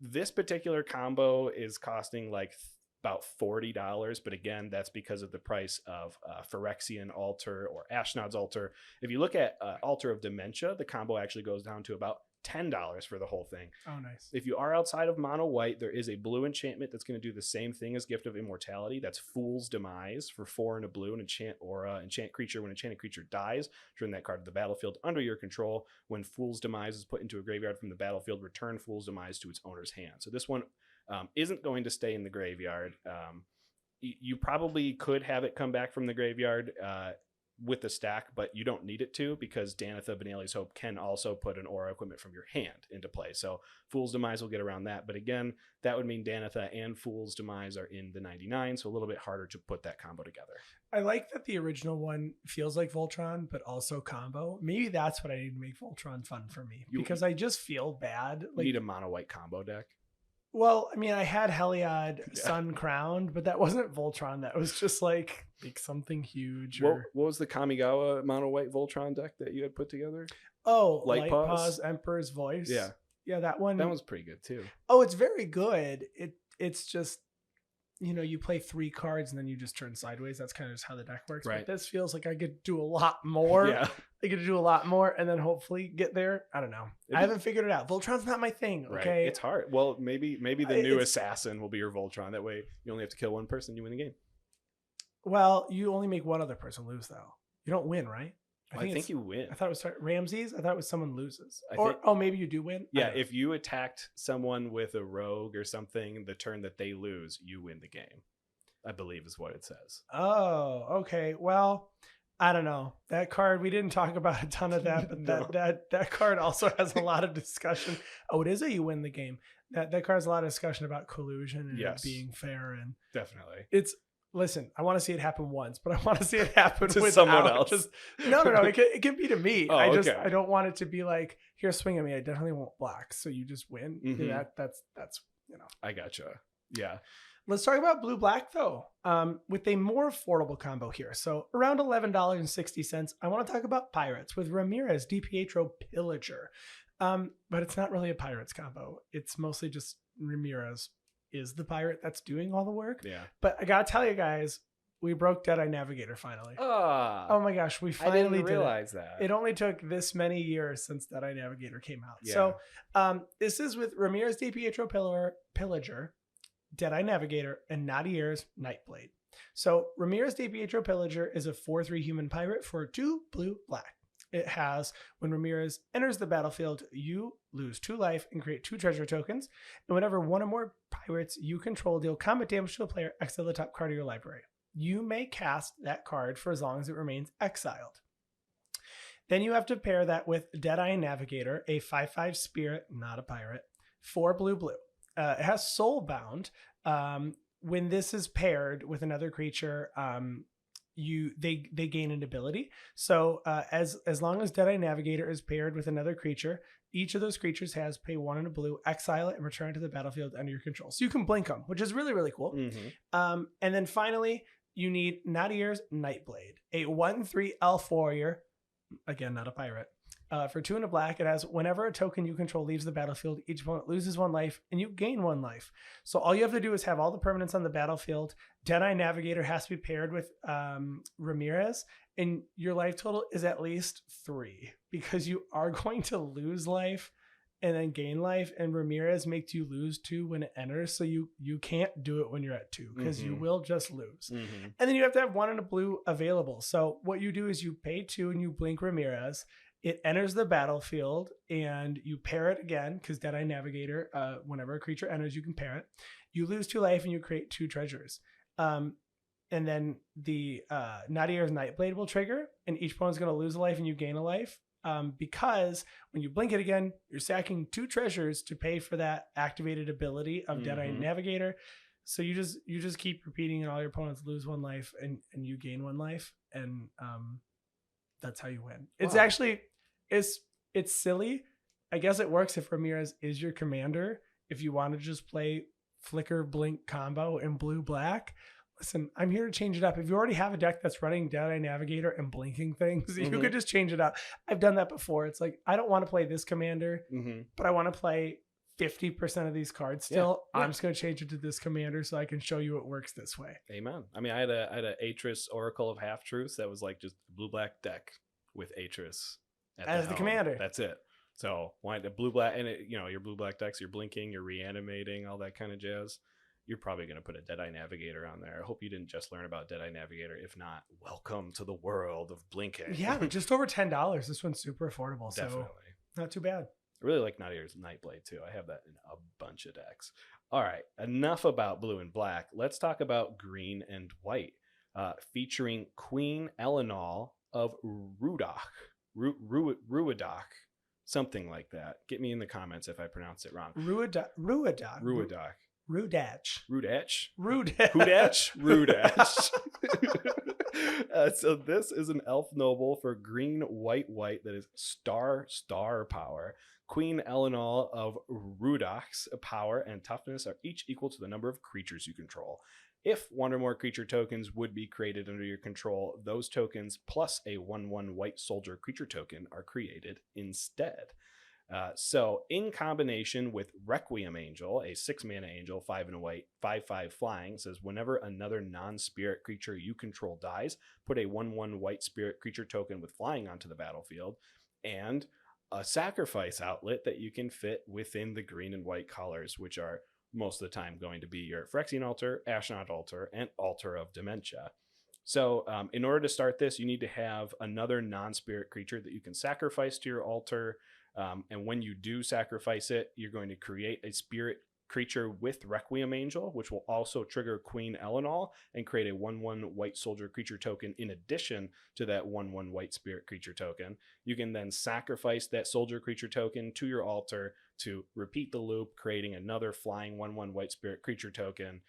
This particular combo is costing like about $40, but again, that's because of the price of Phyrexian Altar or Ashnod's Altar. If you look at Altar of Dementia, the combo actually goes down to about $10 for the whole thing. Oh, nice. If you are outside of mono white, there is a blue enchantment that's going to do the same thing as Gift of Immortality. That's Fool's Demise for 4 and a blue, and enchant aura, enchant creature. When enchanted creature dies, turn that card to the battlefield under your control. When Fool's Demise is put into a graveyard from the battlefield, return Fool's Demise to its owner's hand. So this one isn't going to stay in the graveyard. You probably could have it come back from the graveyard with the stack, but you don't need it to, because Danitha, Benellis Hope can also put an aura equipment from your hand into play. So Fool's Demise will get around that. But again, that would mean Danitha and Fool's Demise are in the 99, so a little bit harder to put that combo together. I like that the original one feels like Voltron, but also combo. Maybe that's what I need to make Voltron fun for me, because I just feel bad. You need a mono white combo deck. Well, I mean, I had Heliod Sun Crowned, but that wasn't Voltron. That was just like something huge. What was the Kamigawa mono white Voltron deck that you had put together? Oh, Light Paws, Emperor's Voice. Yeah, that one. That was pretty good too. Oh, it's very good. It's just, you play 3 cards and then you just turn sideways. That's kind of just how the deck works. Right. But this feels like I could do a lot more. Yeah. I could do a lot more and then hopefully get there. I don't know. I haven't figured it out. Voltron's not my thing. Okay. Right. It's hard. Well, maybe the new assassin will be your Voltron. That way you only have to kill one person, you win the game. Well, you only make one other person lose though. You don't win, right? I think you win. I thought it was Ramses. I thought it was someone loses. Maybe you do win. Yeah, if you attacked someone with a rogue or something, the turn that they lose, you win the game, I believe is what it says. Oh, okay. Well, I don't know. That card, we didn't talk about a ton of that, but No. that card also has a lot of discussion. Oh, it is a you win the game. That card has a lot of discussion about collusion and it being fair, and definitely. Listen, I want to see it happen once, but I want to see it happen to without someone else. No. It can be to me. Oh, okay. I don't want it to be like, here, swing at me. I definitely won't block, so you just win. Mhm. Yeah, that's I gotcha. Yeah. Let's talk about blue-black, though, with a more affordable combo here. So around $11.60, I want to talk about Pirates with Ramirez DiPietro Pillager. But it's not really a Pirates combo. It's mostly just Ramirez is the pirate that's doing all the work. Yeah. But I got to tell you guys, we broke Deadeye Navigator finally. Oh my gosh, we finally I didn't realize that. It only took this many years since Deadeye Navigator came out. Yeah. So this is with Ramirez DiPietro Pillager, Deadeye Navigator, and Nadier's Nightblade. So Ramirez DiPietro Pillager is a 4/3 human pirate for 2 blue-black. It has, when Ramirez enters the battlefield, you lose 2 life and create 2 treasure tokens. And whenever one or more pirates you control deal combat damage to a player, exile the top card of your library. You may cast that card for as long as it remains exiled. Then you have to pair that with Deadeye Navigator, a 5/5 spirit, not a pirate, 4 blue-blue. It has Soulbound. When this is paired with another creature, they gain an ability. So as long as Deadeye Navigator is paired with another creature, each of those creatures has pay 1 and a blue, exile it, and return to the battlefield under your control. So you can blink them, which is really, really cool. Mm-hmm. And then finally, you need Nadier's Nightblade, a 1/3 elf warrior, again, not a pirate. For 2 and a black, it has whenever a token you control leaves the battlefield, each opponent loses 1 life and you gain 1 life. So all you have to do is have all the permanents on the battlefield. Deadeye Navigator has to be paired with Ramirez, and your life total is at least 3 because you are going to lose life and then gain life, and Ramirez makes you lose 2 when it enters, so you can't do it when you're at 2 because you will just lose. And then you have to have 1 and a blue available. So what you do is you pay 2 and you blink Ramirez, It enters the battlefield, and you pair it again, because Deadeye Navigator, whenever a creature enters, you can pair it. You lose 2 life, and you create 2 treasures. And then the Nadier's Nightblade will trigger, and each opponent's going to lose a life, and you gain a life. Because when you blink it again, you're sacking 2 treasures to pay for that activated ability of Deadeye Navigator. So you just keep repeating, and all your opponents lose 1 life, and you gain 1 life, and that's how you win. It's actually it's silly. I guess it works if Ramirez is your commander. If you want to just play flicker blink combo in blue black, listen, I'm here to change it up. If you already have a deck that's running Deadeye Navigator and blinking things, you could just change it up. I've done that before. It's like, I don't want to play this commander, but I want to play 50% of these cards still. Yeah. I'm just going to change it to this commander so I can show you it works this way. Amen. I mean, I had a Atris Oracle of Half-Truths that was like just a blue-black deck with Atris as the commander. That's it. So why the blue-black, and your blue-black decks, you're blinking, you're reanimating, all that kind of jazz. You're probably going to put a Deadeye Navigator on there. I hope you didn't just learn about Deadeye Navigator. If not, welcome to the world of blinking. Yeah, just over $10. This one's super affordable. Definitely. So not too bad. I really like Nadier's Nightblade too. I have that in a bunch of decks. All right, enough about blue and black. Let's talk about green and white, featuring Queen Elenal of Ruadach, something like that. Get me in the comments if I pronounce it wrong. Ruadach. So this is an elf noble for green, white that is star power. Queen Elenal of Ruadach's power and toughness are each equal to the number of creatures you control. If 1 or more creature tokens would be created under your control, those tokens plus a 1/1 white soldier creature token are created instead. So in combination with Requiem Angel, a 6-mana angel, 5 and a white, 5/5 flying, says whenever another non-spirit creature you control dies, put a 1/1 white spirit creature token with flying onto the battlefield, and a sacrifice outlet that you can fit within the green and white colors, which are most of the time going to be your Phyrexian Altar, Ashnod Altar, and Altar of Dementia. So in order to start this, you need to have another non-spirit creature that you can sacrifice to your altar. And when you do sacrifice it, you're going to create a spirit creature with Requiem Angel, which will also trigger Queen Elenal and create a 1/1 white soldier creature token in addition to that 1/1 white spirit creature token. You can then sacrifice that soldier creature token to your altar to repeat the loop, creating another flying 1/1 white spirit creature token.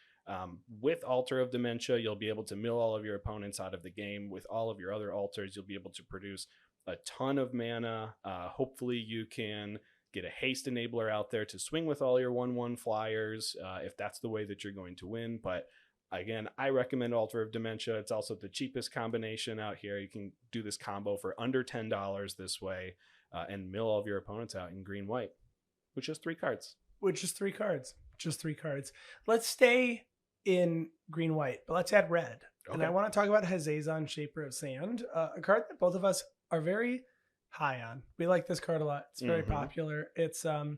With Altar of Dementia, you'll be able to mill all of your opponents out of the game. With all of your other altars, you'll be able to produce a ton of mana. Hopefully you can get a haste enabler out there to swing with all your 1/1 flyers if that's the way that you're going to win. But again, I recommend Altar of Dementia. It's also the cheapest combination out here. You can do this combo for under $10 this way and mill all of your opponents out in green-white, which is 3 cards. Just 3 cards. Let's stay in green-white, but let's add red. Okay. And I want to talk about Jahzzar, Shaper of Sand, a card that both of us are very high on. We like this card a lot. It's very popular. It's I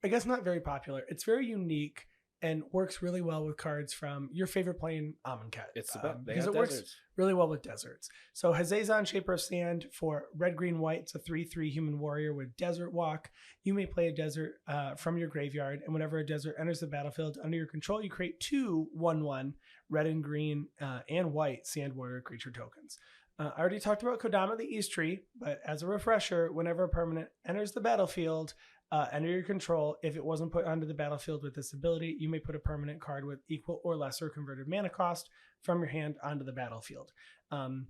guess not very popular. It's very unique and works really well with cards from your favorite plane, Amonkhet. It's about because it works really well with deserts. So Jahzzar, Shaper of Sand for red, green, white. It's a 3/3 human warrior with Desert Walk. You may play a desert from your graveyard, and whenever a desert enters the battlefield under your control, you create 2 1/1 red and green and white sand warrior creature tokens. I already talked about Kodama the East Tree, but as a refresher, whenever a permanent enters the battlefield under your control, if it wasn't put onto the battlefield with this ability, you may put a permanent card with equal or lesser converted mana cost from your hand onto the battlefield. And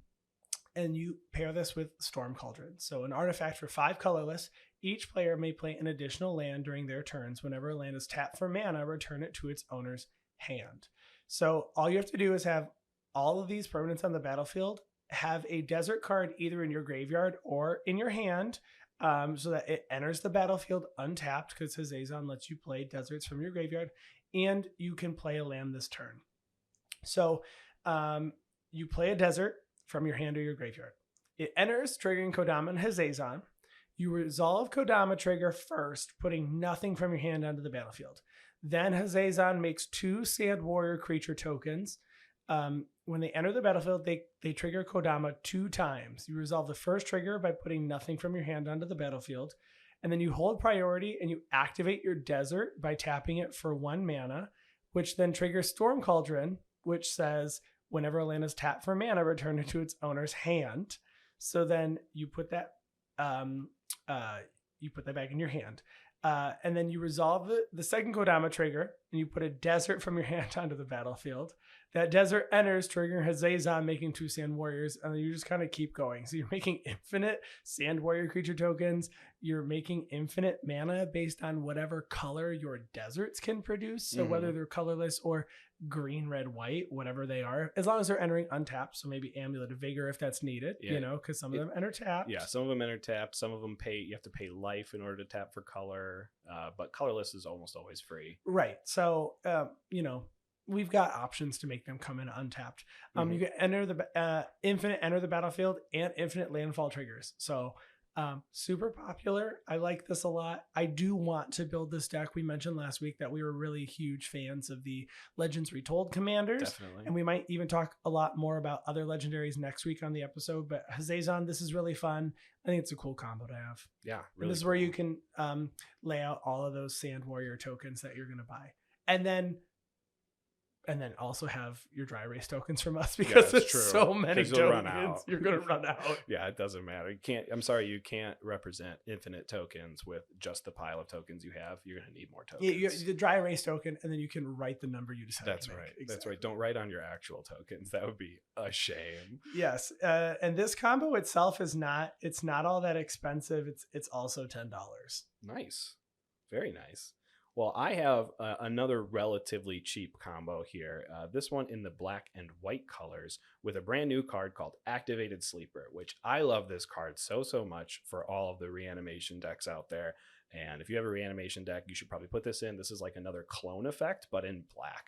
you pair this with Storm Cauldron. So an artifact for 5 colorless. Each player may play an additional land during their turns. Whenever a land is tapped for mana, return it to its owner's hand. So all you have to do is have all of these permanents on the battlefield, have a desert card either in your graveyard or in your hand, so that it enters the battlefield untapped, because Jahzzar lets you play deserts from your graveyard, and you can play a land this turn. So you play a desert from your hand or your graveyard. It enters, triggering Kodama and Jahzzar. You resolve Kodama trigger first, putting nothing from your hand onto the battlefield. Then Jahzzar makes 2 Sand Warrior creature tokens. when they enter the battlefield, they trigger Kodama 2 times. You resolve the first trigger by putting nothing from your hand onto the battlefield. And then you hold priority and you activate your desert by tapping it for 1 mana, which then triggers Storm Cauldron, which says whenever a land is tapped for mana, return it to its owner's hand. So then you put that back in your hand. And then you resolve the second Kodama trigger, and you put a desert from your hand onto the battlefield. That desert enters, triggering Jahzzar, making 2 Sand Warriors, and then you just kind of keep going. So you're making infinite Sand Warrior creature tokens. You're making infinite mana based on whatever color your deserts can produce. So whether they're colorless or green, red, white, whatever they are, as long as they're entering untapped. So maybe Amulet of Vigor if that's needed, because some of them enter tapped. Yeah, some of them enter tapped. Some of them you have to pay life in order to tap for color. But colorless is almost always free. Right. So, we've got options to make them come in untapped. You can enter the enter the battlefield and infinite landfall triggers. So super popular. I like this a lot. I do want to build this deck. We mentioned last week that we were really huge fans of the Legends Retold commanders. Definitely. And we might even talk a lot more about other legendaries next week on the episode. But Jahzzar, this is really fun. I think it's a cool combo to have. Yeah. Really and this is where you can lay out all of those Sand Warrior tokens that you're going to buy. And then also have your dry erase tokens from us because there's so many tokens. You're going to run out. Yeah, it doesn't matter. You can't represent infinite tokens with just the pile of tokens you have. You're going to need more tokens. Yeah, the dry erase token, and then you can write the number you decide. That's to make. right. Exactly. That's right. Don't write on your actual tokens. That would be a shame. Yes. And this combo itself it's not all that expensive. It's also $10. Nice. Very nice. Well, I have another relatively cheap combo here. This one in the black and white colors with a brand new card called Activated Sleeper, which I love this card so much for all of the reanimation decks out there. And if you have a reanimation deck, you should probably put this in. This is like another clone effect, but in black.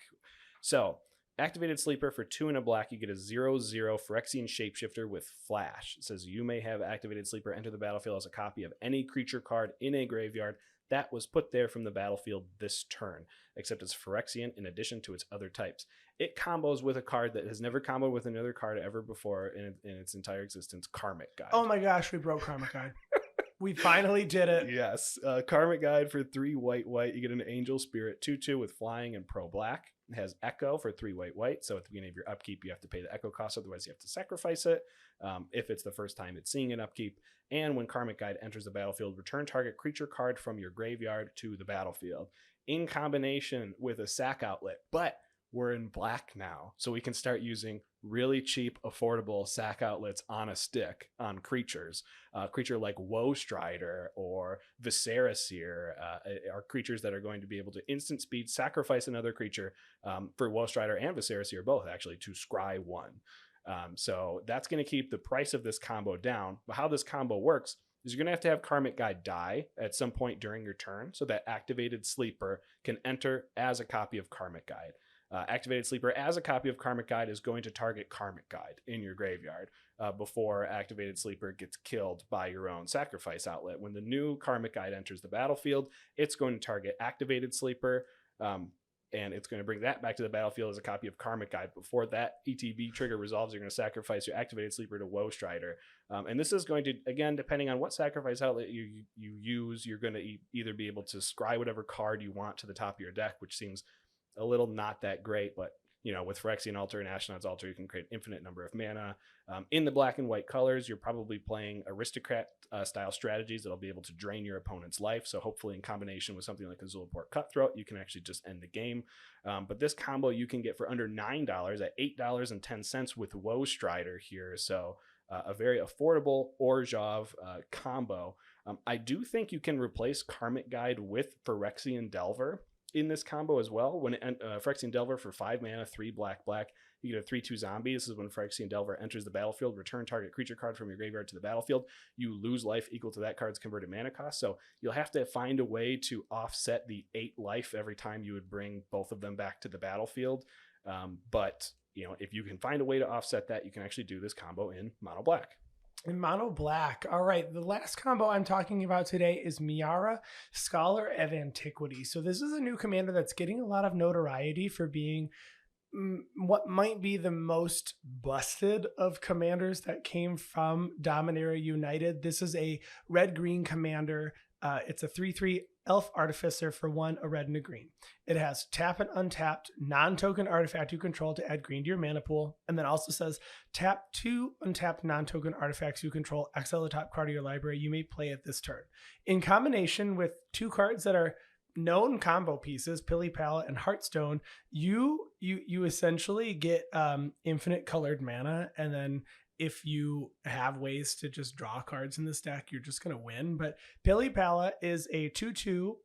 So Activated Sleeper for 2 and a black, you get a 0/0 Phyrexian Shapeshifter with Flash. It says you may have Activated Sleeper enter the battlefield as a copy of any creature card in a graveyard that was put there from the battlefield this turn, except it's Phyrexian in addition to its other types. It combos with a card that has never comboed with another card ever before in its entire existence, Karmic Guide. Oh my gosh, we broke Karmic Guide. We finally did it. Yes. Karmic Guide for 3 white. You get an Angel Spirit 2/2 with flying and pro black. It has Echo for 3 white. So at the beginning of your upkeep, you have to pay the Echo cost. Otherwise, you have to sacrifice it if it's the first time it's seeing an upkeep. And when Karmic Guide enters the battlefield, return target creature card from your graveyard to the battlefield in combination with a sack outlet. But we're in black now, so we can start using really cheap, affordable sack outlets on a stick on creatures. A creature like Woe Strider or Visceraseer are creatures that are going to be able to instant speed sacrifice another creature for Woe Strider and Visceraseer both actually to scry 1. So that's going to keep the price of this combo down. But how this combo works is you're going to have Karmic Guide die at some point during your turn so that Activated Sleeper can enter as a copy of Karmic Guide. Activated Sleeper as a copy of Karmic Guide is going to target Karmic Guide in your graveyard before Activated Sleeper gets killed by your own sacrifice outlet. When the new Karmic Guide enters the battlefield, it's going to target Activated Sleeper, and it's going to bring that back to the battlefield as a copy of Karmic Guide. Before that ETB trigger resolves, you're going to sacrifice your Activated Sleeper to Woe Strider. And this is going to, again, depending on what sacrifice outlet you use, you're going to either be able to scry whatever card you want to the top of your deck, which seems a little not that great, but with Phyrexian Altar and Ashnod's Altar, you can create infinite number of mana. In the black and white colors, you're probably playing aristocrat style strategies that'll be able to drain your opponent's life. So hopefully in combination with something like a Zulaport Cutthroat, you can actually just end the game. But this combo you can get for under $9 at $8.10 with Woe Strider here. So a very affordable Orzhov combo. I do think you can replace Karmic Guide with Phyrexian Delver in this combo as well. When Phyrexian Delver for 5 mana, 3 black, you get a 3/2 zombie. This is when Phyrexian Delver enters the battlefield. Return target creature card from your graveyard to the battlefield. You lose life equal to that card's converted mana cost. So you'll have to find a way to offset the 8 life every time you would bring both of them back to the battlefield. But if you can find a way to offset that, you can actually do this combo in mono black. In mono black. All right. The last combo I'm talking about today is Miara Scholar of Antiquity. So this is a new commander that's getting a lot of notoriety for being what might be the most busted of commanders that came from Dominaria United. This is a red-green commander. It's a 3/3 elf artificer for 1, a red and a green. It has tap and untapped non-token artifact you control to add green to your mana pool. And then also says tap 2 untapped non-token artifacts you control, exile the top card of your library. You may play it this turn. In combination with 2 cards that are known combo pieces, Pilly Palette and Heartstone, you essentially get infinite colored mana, and then if you have ways to just draw cards in this deck, you're just going to win. But Pilly Palette is a 2/2,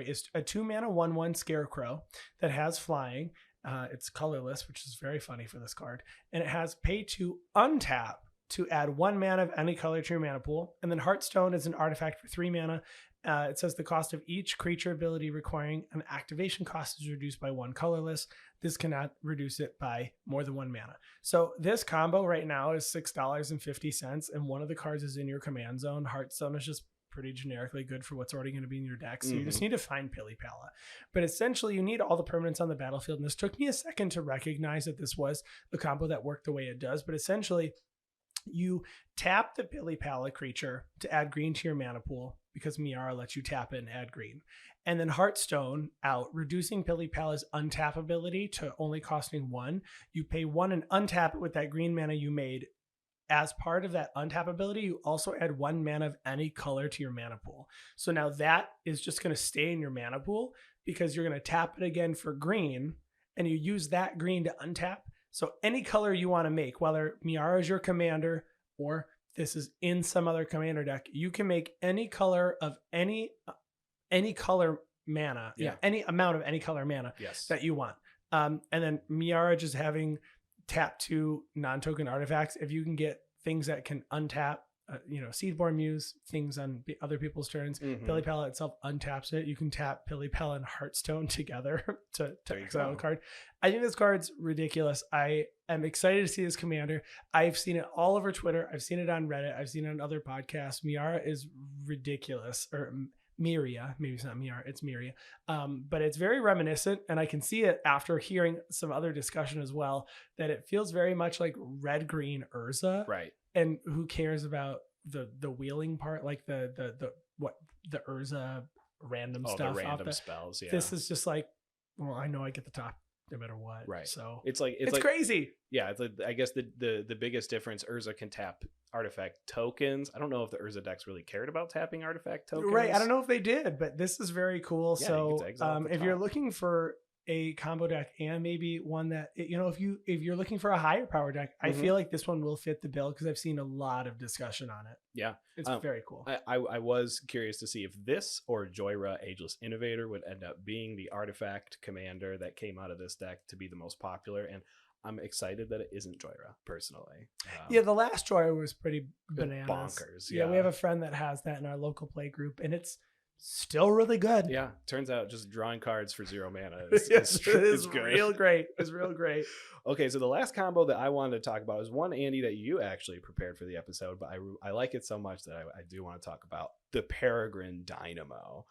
is a 2 mana 1/1 scarecrow that has flying. It's colorless, which is very funny for this card. And it has pay to untap to add 1 mana of any color to your mana pool. And then Heartstone is an artifact for 3 mana. It says the cost of each creature ability requiring an activation cost is reduced by 1 colorless. This cannot reduce it by more than 1 mana. So this combo right now is $6.50, and one of the cards is in your command zone. Heartstone is just pretty generically good for what's already going to be in your deck. So you just need to find Pilly Palette. But essentially, you need all the permanents on the battlefield. And this took me a second to recognize that this was a combo that worked the way it does. But essentially, you tap the Pilly Palette creature to add green to your mana pool, because Miara lets you tap it and add green. And then Heartstone out, reducing Pilly Palette's untap ability to only costing 1. You pay 1 and untap it with that green mana you made. As part of that untap ability, you also add 1 mana of any color to your mana pool. So now that is just going to stay in your mana pool, because you're going to tap it again for green, and you use that green to untap. So any color you want to make, whether Miara is your commander or this is in some other commander deck, you can make any color of any color mana, any amount of any color mana that you want. And then Miara just having tap 2 non-token artifacts. If you can get things that can untap, Seedborn Muse, things on other people's turns. Pilly Palette itself untaps it. You can tap Pilly Palette and Heartstone together to exile a card. I think this card's ridiculous. I am excited to see this commander. I've seen it all over Twitter. I've seen it on Reddit. I've seen it on other podcasts. Miara is ridiculous. Or Miria, maybe it's not Miara, it's Miria. But it's very reminiscent, and I can see it after hearing some other discussion as well, that it feels very much like red-green Urza. Right. And who cares about the wheeling part, like the Urza random stuff? The random spells. Yeah. This is just like, well, I know I get the top no matter what. Right. So it's like crazy. Yeah. It's like, I guess the biggest difference, Urza can tap artifact tokens. I don't know if the Urza decks really cared about tapping artifact tokens. Right. I don't know if they did, but this is very cool. Yeah, so if you're looking for a combo deck, and maybe one that, if you're looking for a higher power deck, I feel like this one will fit the bill, because I've seen a lot of discussion on it. Yeah, it's very cool. I was curious to see if this or Jahzzar Ageless Innovator would end up being the artifact commander that came out of this deck to be the most popular, and I'm excited that it isn't Jahzzar, personally. The last Jahzzar was pretty bananas. Bonkers. Yeah, we have a friend that has that in our local play group, and it's still really good. Yeah, turns out just drawing cards for 0 mana is real great. It's real great. Okay, so the last combo that I wanted to talk about is one, Andy, that you actually prepared for the episode, but I like it so much that I do want to talk about the Peregrine Dynamo.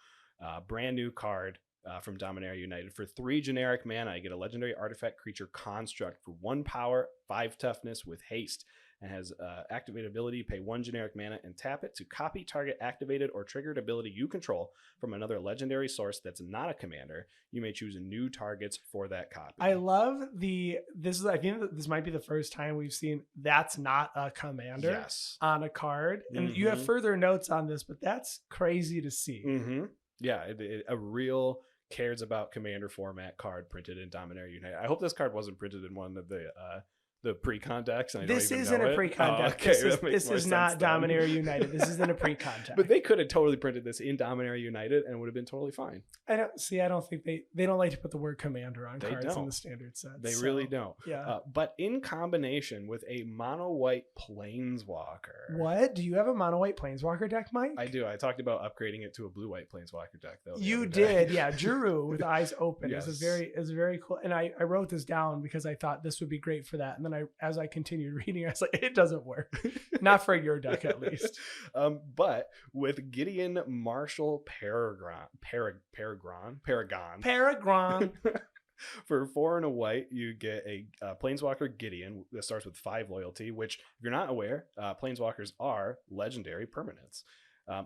Brand new card from Dominaria United. For 3 generic mana, you get a legendary artifact creature construct for 1 power, 5 toughness with haste. And has activated ability, pay 1 generic mana and tap it to copy target activated or triggered ability you control from another legendary source that's not a commander. You may choose new targets for that copy. I love I think this might be the first time we've seen that's not a commander on a card. And you have further notes on this, but that's crazy to see. Yeah, a real cares about commander format card printed in Dominaria United. I hope this card wasn't printed in one of the pre-con decks. This isn't a pre-con deck. Okay, this is not Dominaria United. This isn't a pre-con deck. But they could have totally printed this in Dominaria United and would have been totally fine. I don't think they don't like to put the word commander on cards in the standard set. They really don't. Yeah. But in combination with a mono white planeswalker. What? Do you have a mono white planeswalker deck, Mike? I do. I talked about upgrading it to a blue white planeswalker deck though. You did, yeah. Juru with eyes open is very cool. And I wrote this down because I thought this would be great for that. And then as I continued reading, I was like, it doesn't work. Not for your deck, at least. But with Gideon, Marshall, Paragon. For 4 and a white, you get a Planeswalker Gideon that starts with 5 loyalty, which, if you're not aware, Planeswalkers are legendary permanents.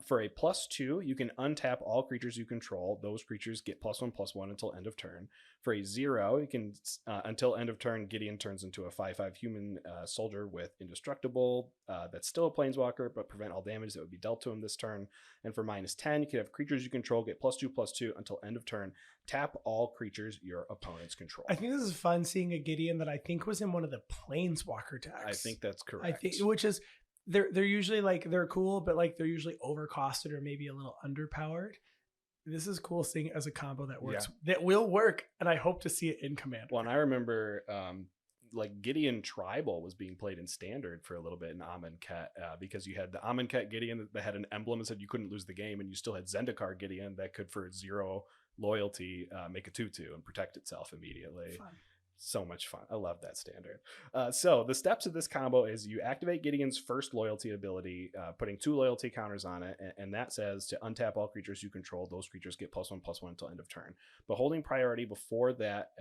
For a +2, you can untap all creatures you control. Those creatures get +1/+1 until end of turn. For a 0, you can until end of turn, Gideon turns into a 5/5 human soldier with indestructible. That's still a Planeswalker, but prevent all damage that would be dealt to him this turn. And for -10, you can have creatures you control get +2/+2 until end of turn. Tap all creatures your opponents control. I think this is fun seeing a Gideon that I think was in one of the Planeswalker decks. I think that's correct. I think, which is they're usually like they're cool, but like they're usually overcosted or maybe a little underpowered. This is cool seeing it as a combo that works, that will work, and I hope to see it in Commander. Well, and I remember like Gideon Tribal was being played in Standard for a little bit in Amonkhet because you had the Amonkhet Gideon that had an emblem that said you couldn't lose the game, and you still had Zendikar Gideon that could, for 0 loyalty, make a 2/2 and protect itself immediately. Fun. So much fun. I love that standard. So the steps of this combo is you activate Gideon's first loyalty ability, putting 2 loyalty counters on it, and that says to untap all creatures you control. Those creatures get +1/+1 until end of turn. But holding priority before that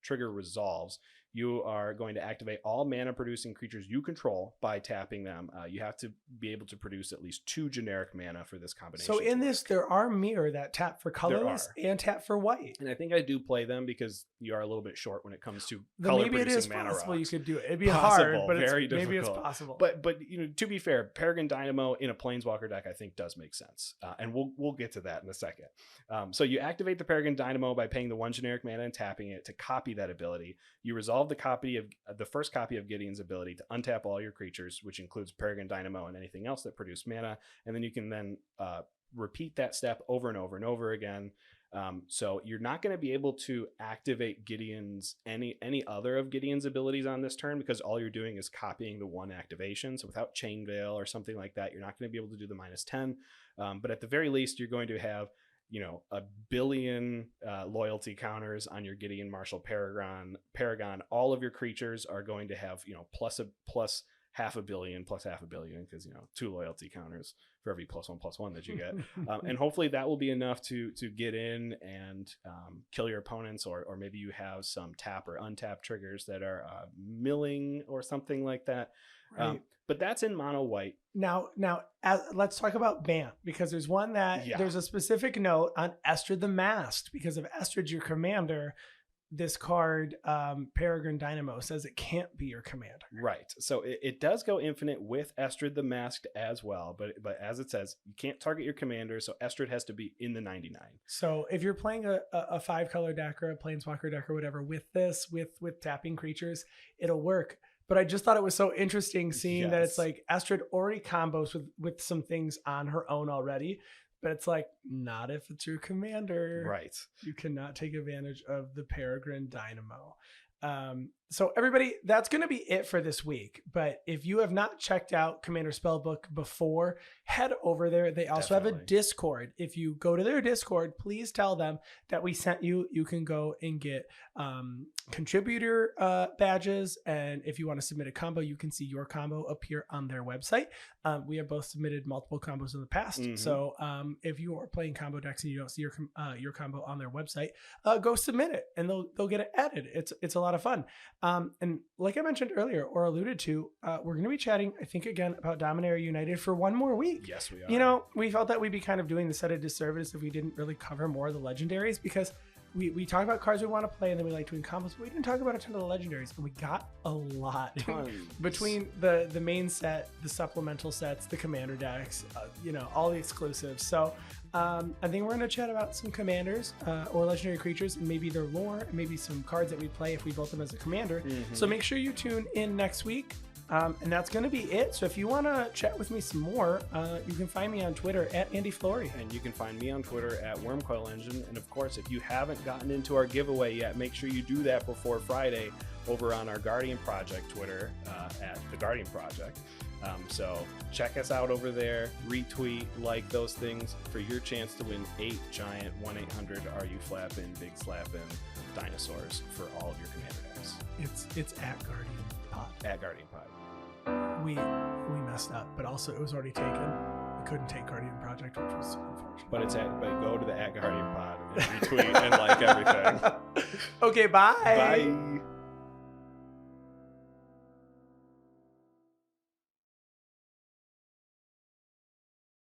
trigger resolves, you are going to activate all mana producing creatures you control by tapping them. You have to be able to produce at least 2 generic mana for this combination. So in this, there are mirror that tap for colorless and tap for white. And I think I do play them because you are a little bit short when it comes to then color maybe it is mana possible rocks. you could do it. It'd be hard, but very maybe it's difficult. possible. But you know, to be fair, Peregrine Dynamo in a Planeswalker deck I think does make sense, and we'll get to that in a second. So you activate the Peregrine Dynamo by paying the 1 generic mana and tapping it to copy that ability. You resolve the first copy of Gideon's ability to untap all your creatures, which includes Peregrine Dynamo and anything else that produce mana, and then you can then repeat that step over and over and over again. So you're not going to be able to activate Gideon's any other of Gideon's abilities on this turn because all you're doing is copying the 1 activation. So without Chain Veil or something like that, you're not going to be able to do the -10. But at the very least, you're going to have, you know, 1 billion loyalty counters on your Gideon, Marshall, Paragon. All of your creatures are going to have, you know, plus half a billion because, you know, 2 loyalty counters for every +1/+1 that you get. And hopefully that will be enough to get in and kill your opponents, or maybe you have some tap or untap triggers that are milling or something like that. Right. But that's in mono white. Now, let's talk about Bant, because there's one that there's a specific note on Estrid the Masked. Because if Estrid's your commander, this card, Peregrine Dynamo, says it can't be your commander. Right. So it does go infinite with Estrid the Masked as well. But as it says, you can't target your commander, so Estrid has to be in the 99. So if you're playing a 5-color deck or a Planeswalker deck or whatever with this, with tapping creatures, it'll work. But I just thought it was so interesting seeing that it's like Estrid already combos with some things on her own already. But it's like, not if it's your commander. Right. You cannot take advantage of the Peregrine Dynamo. So everybody, that's going to be it for this week. But if you have not checked out Commander Spellbook before, head over there. They also have a Discord. If you go to their Discord, please tell them that we sent you. You can go and get contributor badges. And if you want to submit a combo, you can see your combo appear on their website. We have both submitted multiple combos in the past. Mm-hmm. So if you are playing combo decks and you don't see your combo on their website, go submit it and they'll get it added. It's a lot of fun. And like I mentioned earlier or alluded to, we're going to be chatting, I think, again about Dominaria United for one more week. Yes, we are. You know, we felt that we'd be kind of doing the set a disservice if we didn't really cover more of the legendaries, because we talk about cards we want to play and then we like doing combos, but we didn't talk about a ton of the legendaries, and we got a lot between the main set, the supplemental sets, the commander decks, you know, all the exclusives. So I think we're going to chat about some commanders or legendary creatures and maybe their lore and maybe some cards that we play if we built them as a commander. Mm-hmm. So make sure you tune in next week. And that's going to be it. So if you want to chat with me some more, you can find me on Twitter at Andy Flory. And you can find me on Twitter at WormCoilEngine. And of course, if you haven't gotten into our giveaway yet, make sure you do that before Friday over on our Guardian Project Twitter at The Guardian Project. So check us out over there, retweet, like those things for your chance to win 8 giant 1-800 Are You Flappin' Big Slappin' dinosaurs for all of your commander decks. It's at Guardian Pod. At Guardian Pod. We messed up, but also it was already taken. couldn't take Guardian Project, which was unfortunate. But but go to the @Guardian Pod and retweet and like everything. Okay, bye. Bye.